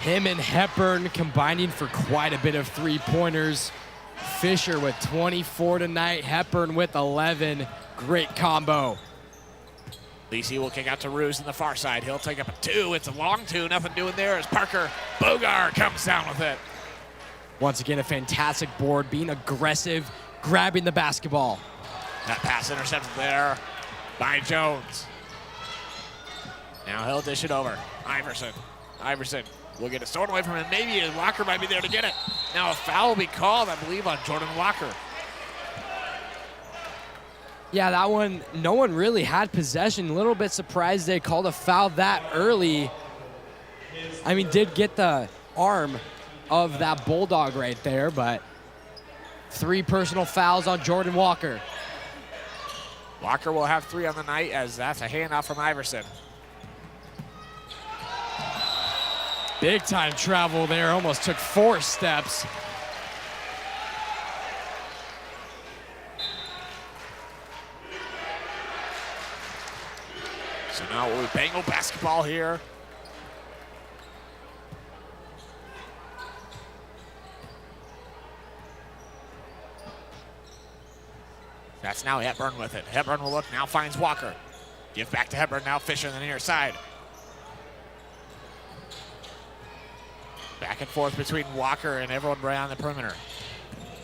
Him and Hepburn combining for quite a bit of three-pointers. Fisher with 24 tonight, Hepburn with 11. Great combo. Lisi will kick out to Ruse in the far side. He'll take up a two. It's a long two. Nothing doing there as Parker Bogar comes down with it. Once again, a fantastic board, being aggressive, grabbing the basketball. That pass intercepted there by Jones. Now he'll dish it over. Iverson will get it stolen away from him. Maybe Walker might be there to get it. Now a foul will be called, I believe, on Jordan Walker. Yeah, that one, no one really had possession. A little bit surprised they called a foul that early. I mean, did get the arm of that Bulldog right there, but 3 personal fouls on Jordan Walker. Walker will have 3 on the night as that's a handoff from Iverson. Big time travel there, almost took 4 steps. So now we'll be Bengal basketball here. That's now Hepburn with it. Hepburn will look, now finds Walker. Give back to Hepburn, now Fisher on the near side. Back and forth between Walker and everyone right on the perimeter.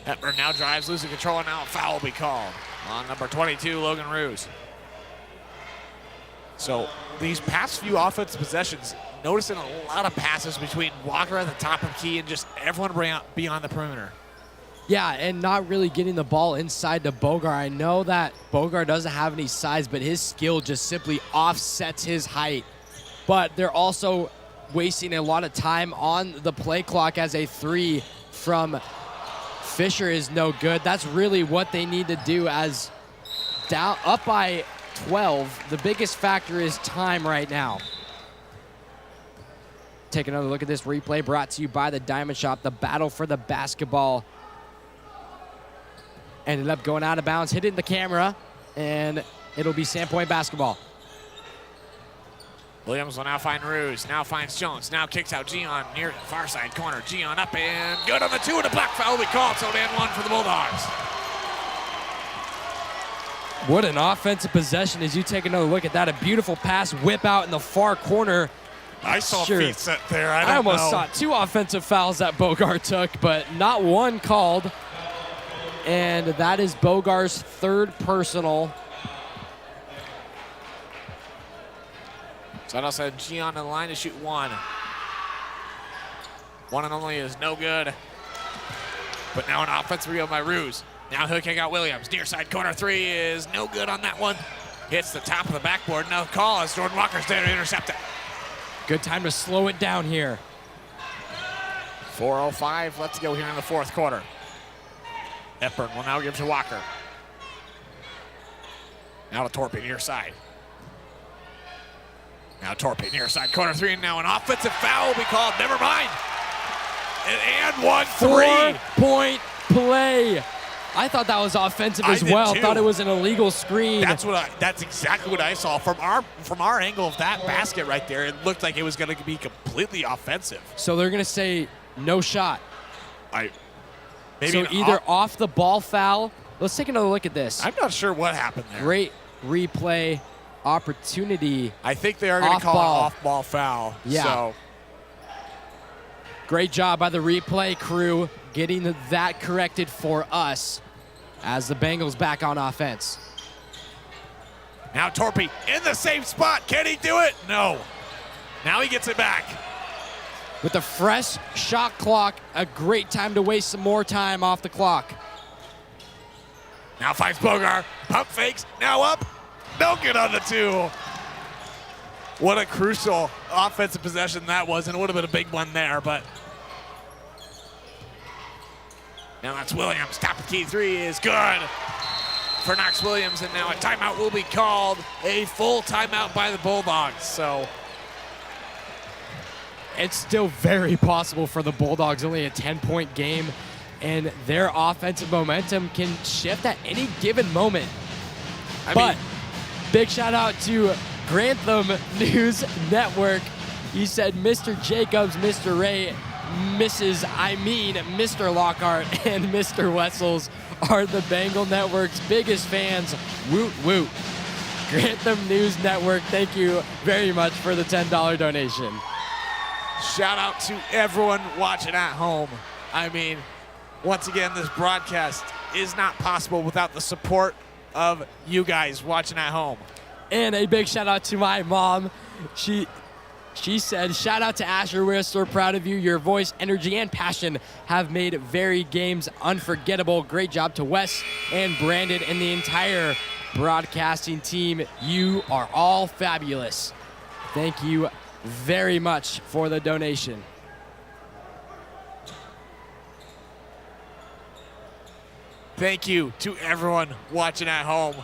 Hepburn now drives, losing control, and now a foul will be called on number 22, Logan Ruse. So these past few offensive possessions, noticing a lot of passes between Walker at the top of key and just everyone beyond the perimeter. Yeah, and not really getting the ball inside to Bogar. I know that Bogar doesn't have any size, but his skill just simply offsets his height. But they're also wasting a lot of time on the play clock as a 3 from Fisher is no good. That's really what they need to do as down up by 12. The biggest factor is time right now. Take another look at this replay brought to you by the Diamond Shop. The battle for the basketball ended up going out of bounds, hitting the camera, and it'll be Sandpoint basketball. Williams will now find Ruse, now finds Jones, now kicks out Gian near the far side corner. Gian up and good on the 2, and a black foul will be called, so and 1 for the Bulldogs. What an offensive possession as you take another look at that. A beautiful pass, whip out in the far corner. I saw feet set there. I almost saw 2 offensive fouls that Bogar took, but not one called. And that is Bogar's 3rd personal. So I said Gian on the line to shoot 1. One and only is no good. But now an offensive rebound by Ruse. Now he'll kick out Williams. Near side corner three is no good on that one. Hits the top of the backboard. No call as Jordan Walker's there to intercept it. Good time to slow it down here. 4:05 left to go here in the fourth quarter. Hepburn will now give to Walker. Now to Torpy near side. Now Torpy near side corner three, and now an offensive foul will be called. Never mind. And 1-3. 4-point play. I thought that was offensive as did well. too. Thought it was an illegal screen. That's exactly what I saw from our angle of that basket right there. It looked like it was going to be completely offensive. So they're going to say no shot. Maybe So either off the ball foul. Let's take another look at this. I'm not sure what happened there. Great replay opportunity. I think they are going to call an off-ball foul. Yeah. So. Great job by the replay crew getting that corrected for us as the Bengals back on offense. Now Torpy in the same spot. Can he do it? No. Now he gets it back. With a fresh shot clock, a great time to waste some more time off the clock. Now finds Bogar. Pump fakes. Now up. No good on the two. What a crucial offensive possession that was, and it would have been a big one there, but. Now that's Williams. Top of key three is good for Knox Williams, and now a timeout will be called. A full timeout by the Bulldogs. So it's still very possible for the Bulldogs, only a 10-point game, and their offensive momentum can shift at any given moment. But big shout out to Grantham News Network. He said Mr. Jacobs, Mr. Ray, Mr. Lockhart, and Mr. Wessels are the Bengal Network's biggest fans. Woot woot. Grantham News Network, thank you very much for the $10 donation. shout out to everyone watching at home. I mean, once again, this broadcast is not possible without the support of you guys watching at home. And a big shout out to my mom. She said, shout out to Asher. We're so proud of you. Your voice, energy, and passion have made very games unforgettable. Great job to Wes and Brandon and the entire broadcasting team. You are all fabulous. Thank you very much for the donation. Thank you to everyone watching at home.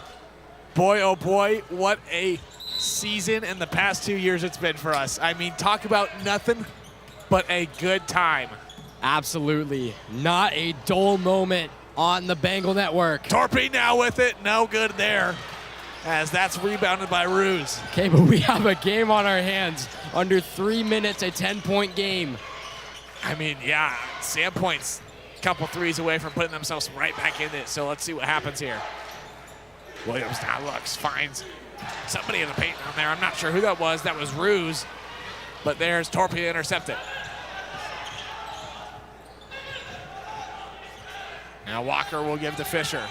Boy, oh boy, what a season in the past 2 years it's been for us. I mean, talk about nothing but a good time. Absolutely. Not a dull moment on the Bengal Network. Torpy now with it. No good there, as that's rebounded by Ruse. Okay, but we have a game on our hands. Under 3 minutes, a 10-point game. I mean, yeah, Sandpoint's a couple threes away from putting themselves right back in it, so let's see what happens here. Williams now looks, finds somebody in the paint down there. I'm not sure who that was. That was Ruse, but there's Torpy to intercept it. Now Walker will give to Fisher.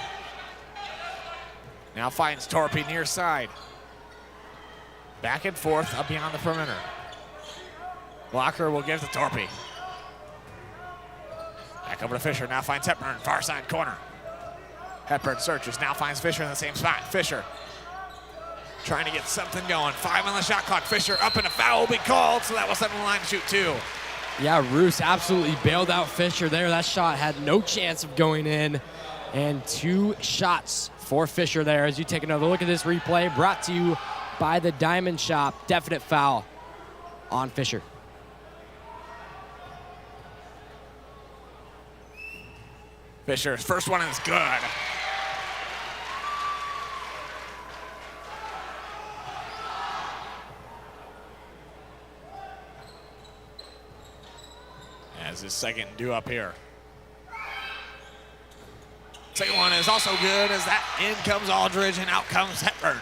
Now finds Torpy near side. Back and forth up beyond the perimeter. Walker will give to Torpy. Back over to Fisher. Now finds Hepburn, far side corner. Hepburn searches, now finds Fisher in the same spot. Fisher trying to get something going. 5 on the shot clock. Fisher up and a foul will be called, so that will set him in line to shoot 2. Yeah, Roos absolutely bailed out Fisher there. That shot had no chance of going in. And 2 shots for Fisher there. As you take another look at this replay, brought to you by the Diamond Shop. Definite foul on Fisher. Fisher's first one is good. As his second due up here. Second one is also good, as that in comes Aldridge and out comes Hepburn.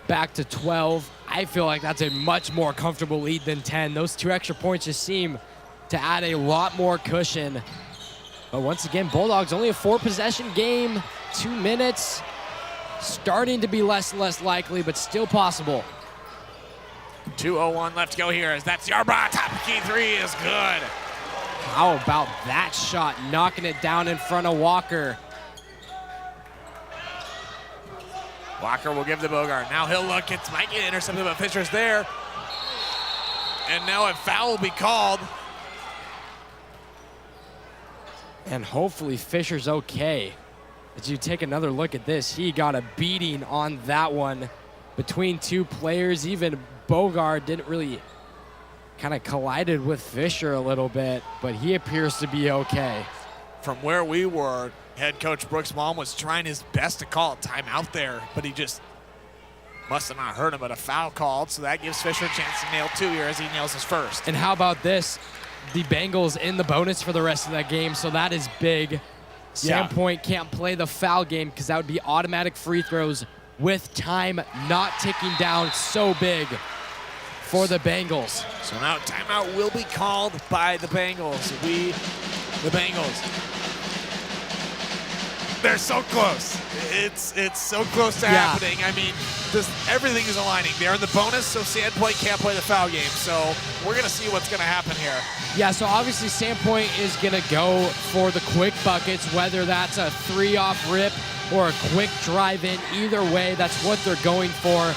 Back to 12. I feel like that's a much more comfortable lead than 10. Those 2 extra points just seem to add a lot more cushion. But once again, Bulldogs only a 4-possession game, 2 minutes. Starting to be less and less likely, but still possible. 2:01 left to go here as that's Yarbrough. Top key three is good. How about that shot? Knocking it down in front of Walker. Walker will give the Bogart. Now he'll look. It might get intercepted, but Fisher's there. And now a foul will be called. And hopefully Fisher's okay. As you take another look at this, he got a beating on that one between two players. Even Bogart didn't really kind of collided with Fisher a little bit, but he appears to be okay. From where we were, head coach Brooks Malm was trying his best to call a timeout there, but he just must have not heard him, but a foul called, so that gives Fisher a chance to nail two here as he nails his first. And how about this? The Bengals in the bonus for the rest of that game, so that is big. Sandpoint can't play the foul game because that would be automatic free throws with time not ticking down. So big for the Bengals. So now timeout will be called by the Bengals. The Bengals, they're so close. It's so close to happening. I mean, everything is aligning. They're in the bonus, so Sandpoint can't play the foul game. So we're going to see what's going to happen here. Yeah, so obviously Sandpoint is going to go for the quick buckets, whether that's a 3-off rip or a quick drive in. Either way, that's what they're going for.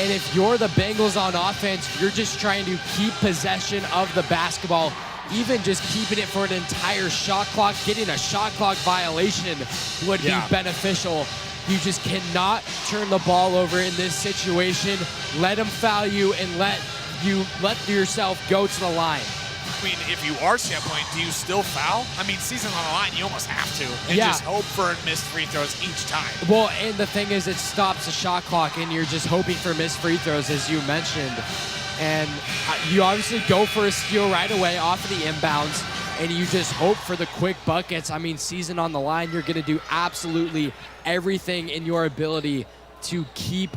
And if you're the Bengals on offense, you're just trying to keep possession of the basketball, even just keeping it for an entire shot clock. Getting a shot clock violation would be beneficial. You just cannot turn the ball over in this situation. Let them foul you and let yourself go to the line. I mean, if you are Sandpoint, do you still foul? I mean, season on the line, you almost have to. And just hope for missed free throws each time. Well, and the thing is, it stops the shot clock, and you're just hoping for missed free throws, as you mentioned. And you obviously go for a steal right away off of the inbounds, and you just hope for the quick buckets. I mean, season on the line, you're going to do absolutely everything in your ability to keep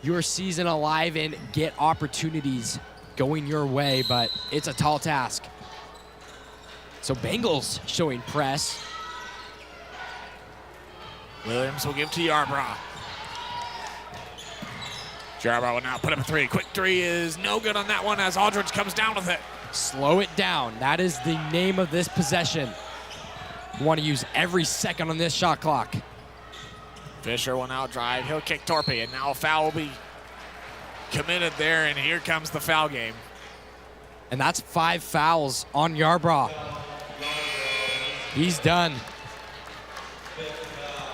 your season alive and get opportunities going your way, but it's a tall task. So Bengals showing press. Williams will give to Yarbrough. Yarbrough will now put up a three. Quick three is no good on that one as Aldridge comes down with it. Slow it down. That is the name of this possession. You want to use every second on this shot clock. Fisher will now drive. He'll kick Torpy, and now a foul will be committed there, and here comes the foul game. And that's 5 fouls on Yarbrough. He's done.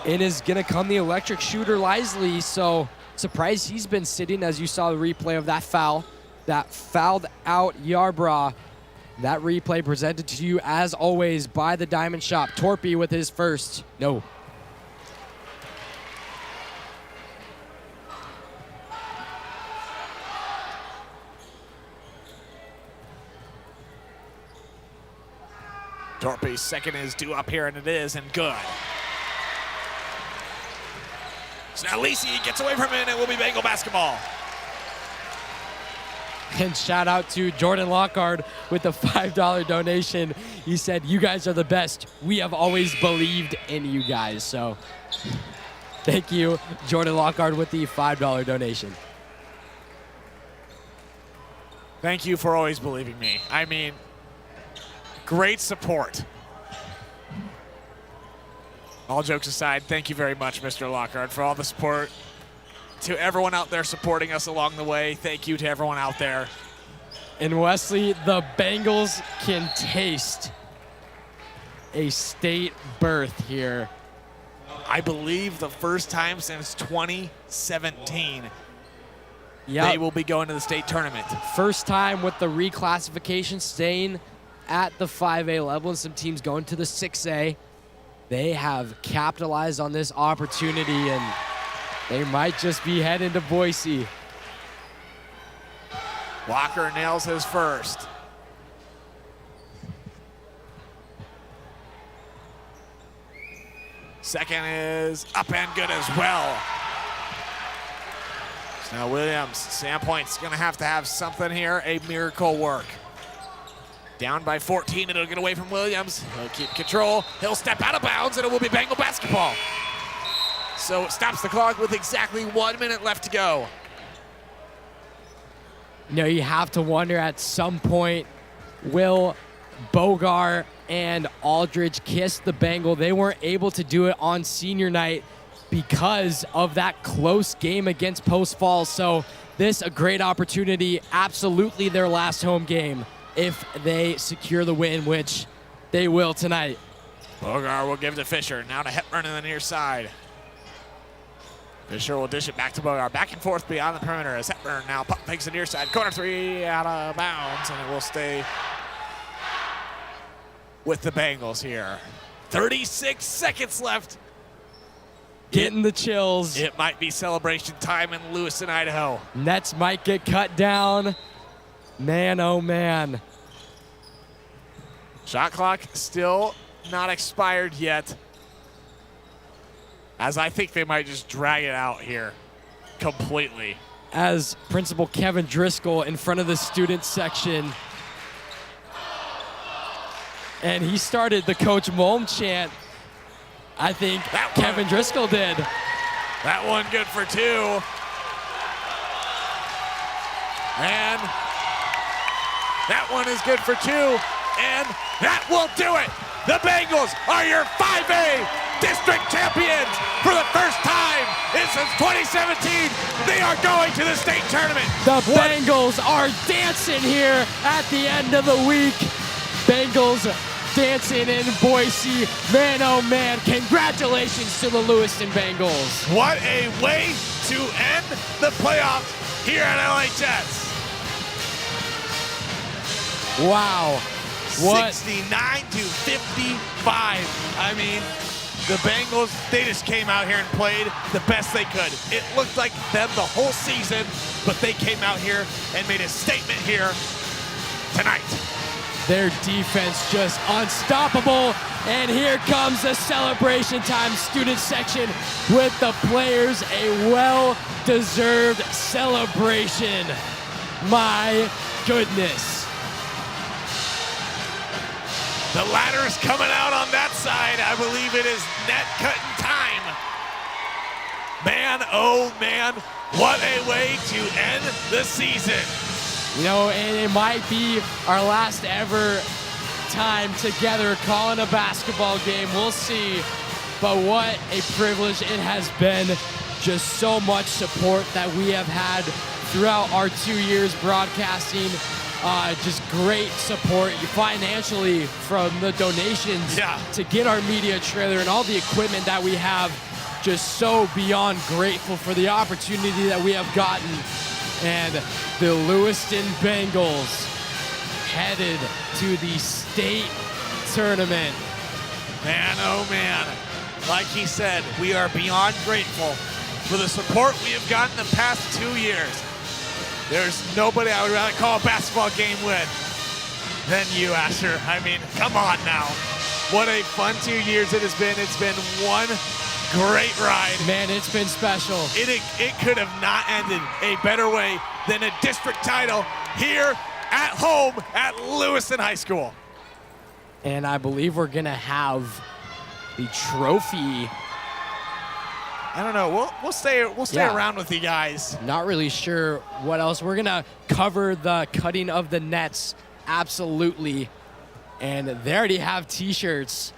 It is going to come the electric shooter, Lisley, so surprised he's been sitting as you saw the replay of that foul. That fouled out Yarbrough. That replay presented to you, as always, by the Diamond Shop. Torpy with his first. No. Torpy's second is due up here, and it is, and good. So now Lacey gets away from it, and it will be Bengal basketball. And shout out to Jordan Lockhart with the $5 donation. He said, "You guys are the best. We have always believed in you guys." So thank you, Jordan Lockhart, with the $5 donation. Thank you for always believing me. I mean, great support. All jokes aside, thank you very much, Mr. Lockhart, for all the support. To everyone out there supporting us along the way, thank you to everyone out there. And Wesley, the Bengals can taste a state berth here. I believe the first time since 2017 Yep. they will be going to the state tournament. First time with the reclassification, staying at the 5A level, and some teams going to the 6A. They have capitalized on this opportunity, and they might just be heading to Boise. Walker nails his first. Second is up and good as well. So now Williams, Sandpoint's gonna have to have something here, a miracle work. Down by 14, it'll get away from Williams. He'll keep control. He'll step out of bounds, and it will be Bengal basketball. So it stops the clock with exactly 1 minute left to go. You know, you have to wonder at some point, will Bogar and Aldridge kiss the Bengal? They weren't able to do it on senior night because of that close game against Post Falls. So this a great opportunity, absolutely their last home game if they secure the win, which they will tonight. Bogar will give to Fisher. Now to Hepburn on the near side. Fisher will dish it back to Bogar. Back and forth beyond the perimeter as Hepburn now pump fakes the near side. Corner three out of bounds, and it will stay with the Bengals here. 36 seconds left. Getting the chills. It might be celebration time in Lewiston, Idaho. Nets might get cut down. Man, oh man. Shot clock still not expired yet, as I think they might just drag it out here completely. As Principal Kevin Driscoll in front of the student section, and he started the Coach Mulm chant. I think Kevin Driscoll did. That one good for two. And that one is good for two. And that will do it. The Bengals are your 5A district champions for the first time since 2017. They are going to the state tournament. The Bengals are dancing here at the end of the week. Bengals dancing in Boise. Man, oh man, congratulations to the Lewiston Bengals. What a way to end the playoffs here at LHS. Wow. What? 69 to 55. I mean, the Bengals, they just came out here and played the best they could. It looked like them the whole season, but they came out here and made a statement here tonight. Their defense just unstoppable. And here comes the celebration time student section with the players. A well-deserved celebration. My goodness. The ladder is coming out on that side. I believe it is net cutting time. Man, oh man, what a way to end the season. You know, and it might be our last ever time together calling a basketball game. We'll see. But what a privilege it has been. Just so much support that we have had throughout our 2 years broadcasting. Just great support financially from the donations to get our media trailer and all the equipment that we have. Just so beyond grateful for the opportunity that we have gotten. And the Lewiston Bengals headed to the state tournament. Man, oh man. Like he said, we are beyond grateful for the support we have gotten the past 2 years. There's nobody I would rather call a basketball game with than you, Asher. I mean, come on now. What a fun 2 years it has been. It's been one great ride. Man, it's been special. It could have not ended a better way than a district title here at home at Lewiston High School. And I believe we're going to have the trophy. I don't know. We'll stay around with you guys. Not really sure what else. We're going to cover the cutting of the nets. Absolutely. And they already have T-shirts.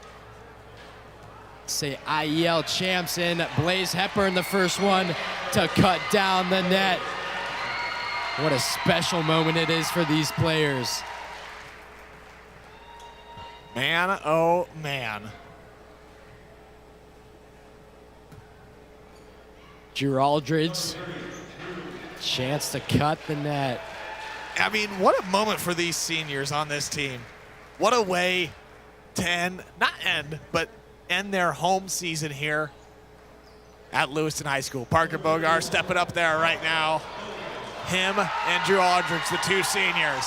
Say IEL champs in. Blaze Hepburn, the first one to cut down the net. What a special moment it is for these players. Man, oh man. Drew Aldridge, chance to cut the net. I mean, what a moment for these seniors on this team. What a way to but end their home season here at Lewiston High School. Parker Bogar stepping up there right now. Him and Drew Aldridge, the two seniors.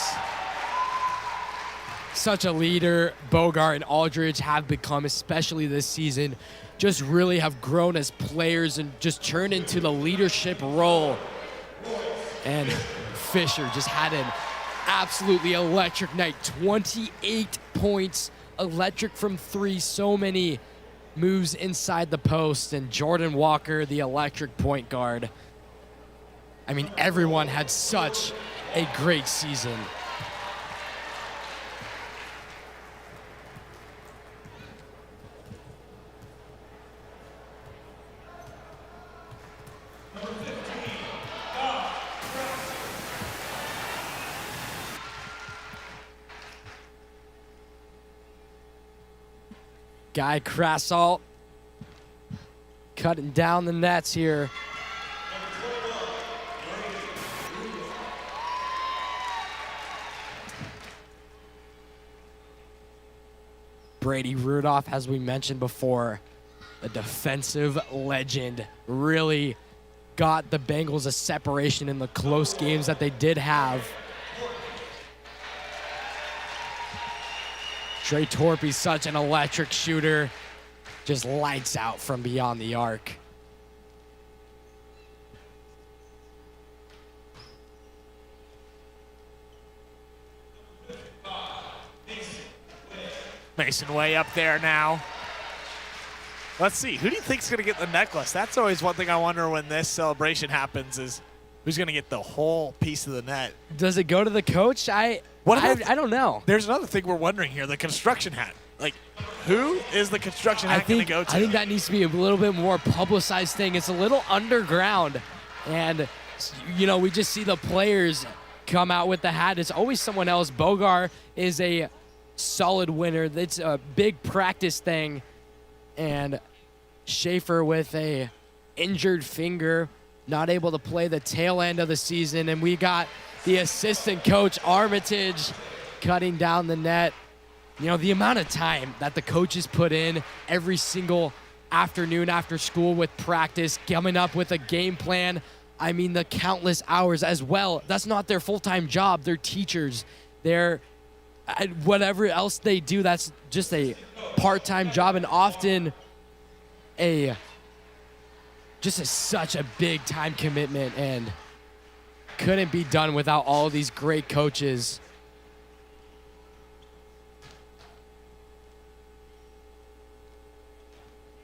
Such a leader Bogar and Aldridge have become, especially this season. Just really have grown as players and just turned into the leadership role. And Fisher just had an absolutely electric night. 28 points, electric from three, so many moves inside the post. And Jordan Walker, the electric point guard. I mean, everyone had such a great season. Guy Krassalt cutting down the nets here. Brady Rudolph, as we mentioned before, a defensive legend, really got the Bengals a separation in the close games that they did have. Trey Torpy's such an electric shooter. Just lights out from beyond the arc. Mason Way up there now. Let's see. Who do you think's going to get the necklace? That's always one thing I wonder when this celebration happens is who's going to get the whole piece of the net. Does it go to the coach? I don't know. There's another thing we're wondering here, the construction hat. Like, who is the construction hat going to go to? I think that needs to be a little bit more publicized thing. It's a little underground. And, you know, we just see the players come out with the hat. It's always someone else. Bogar is a solid winner. It's a big practice thing. And Schaefer with a injured finger, not able to play the tail end of the season. And we got the assistant coach, Armitage, cutting down the net. You know, the amount of time that the coaches put in every single afternoon after school with practice, coming up with a game plan. I mean, the countless hours as well. That's not their full-time job. They're teachers. They're whatever else they do, that's just a part-time job, and often such a big time commitment, and couldn't be done without all these great coaches.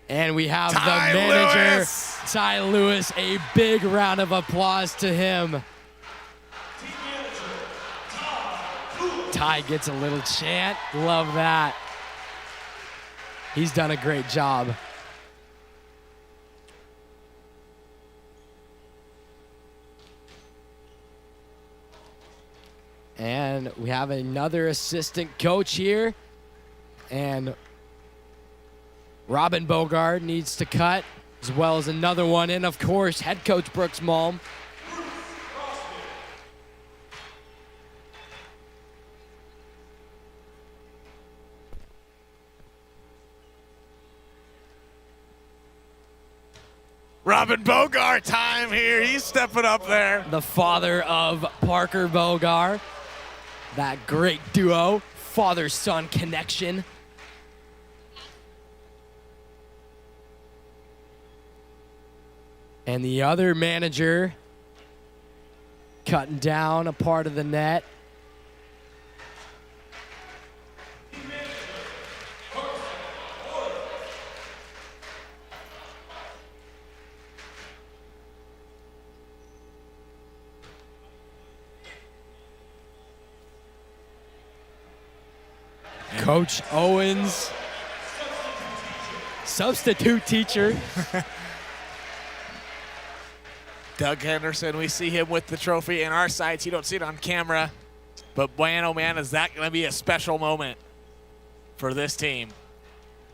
And we have the manager, Ty Lewis. A big round of applause to him. Ty gets a little chant. Love that. He's done a great job. And we have another assistant coach here. And Robin Bogard needs to cut, as well as another one. And, of course, head coach Brooks Malm. Robin Bogard time here. He's stepping up there. The father of Parker Bogard. That great duo, father-son connection. And the other manager cutting down a part of the net. Coach Owens, substitute teacher. Doug Henderson, we see him with the trophy in our sights. You don't see it on camera, but man, oh man, is that going to be a special moment for this team.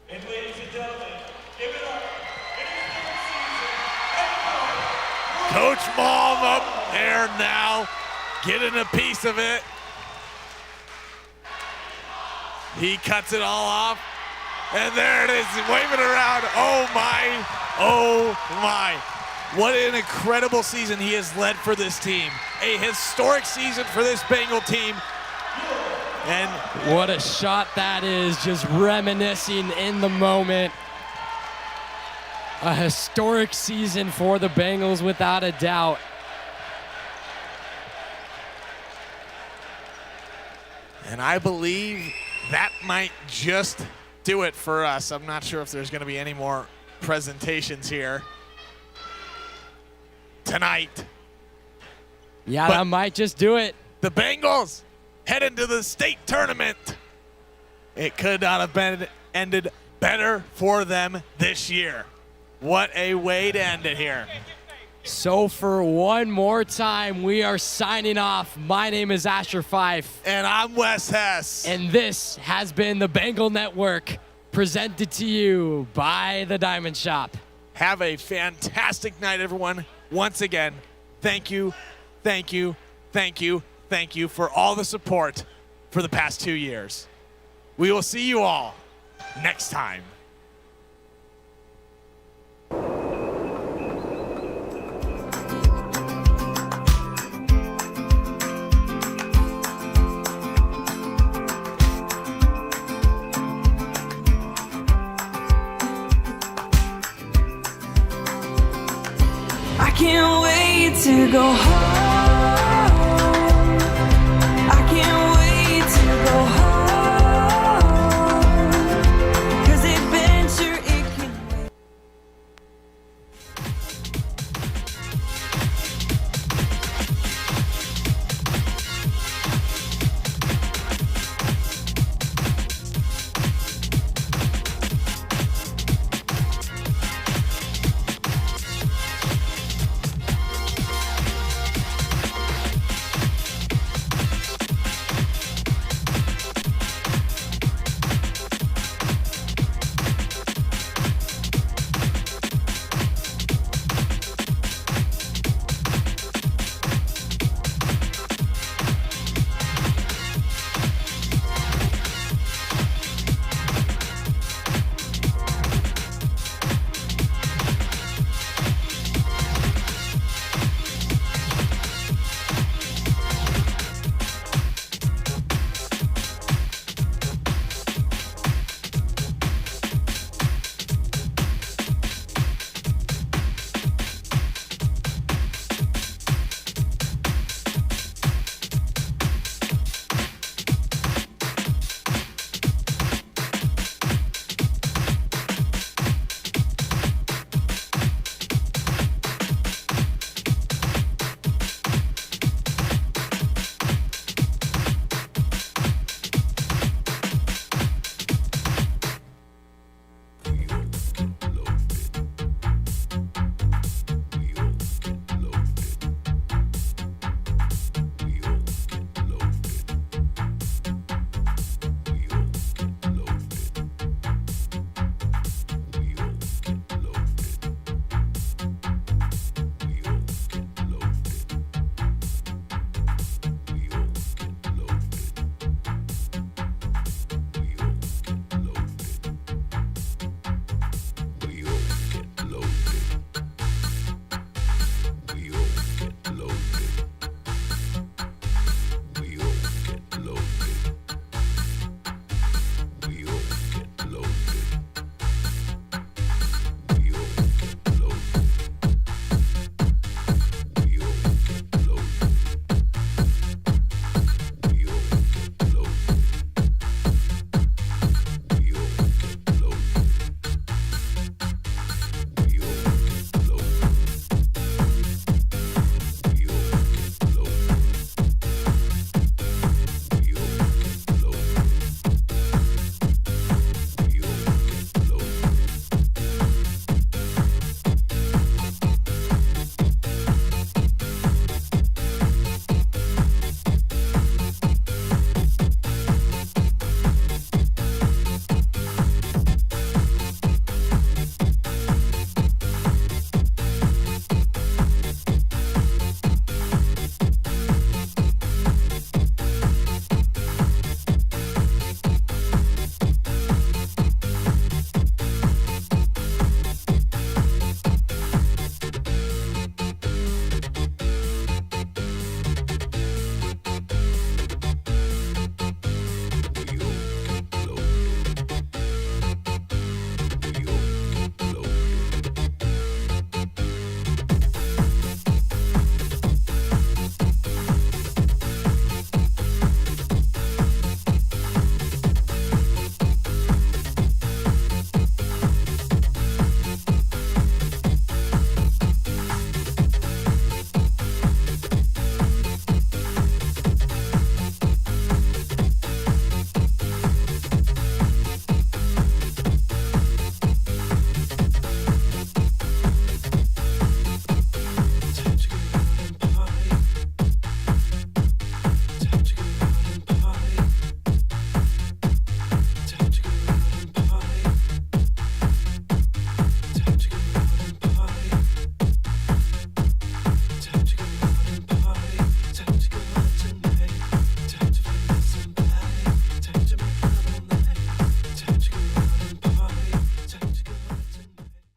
And ladies and gentlemen, give it up. Coach Malm up there now, getting a piece of it. He cuts it all off, and there it is, waving around. Oh my, oh my. What an incredible season he has led for this team. A historic season for this Bengal team. And what a shot that is, just reminiscing in the moment. A historic season for the Bengals without a doubt. And I believe that might just do it for us. I'm not sure if there's going to be any more presentations here tonight. Yeah, that might just do it. The Bengals head into the state tournament. It could not have been ended better for them this year. What a way to end it here. So for one more time, we are signing off. My name is Asher Fife. And I'm Wes Hess. And this has been the Bengal Network, presented to you by the Diamond Shop. Have a fantastic night, everyone. Once again, thank you, thank you, thank you, thank you for all the support for the past 2 years. We will see you all next time. I can't wait to go home.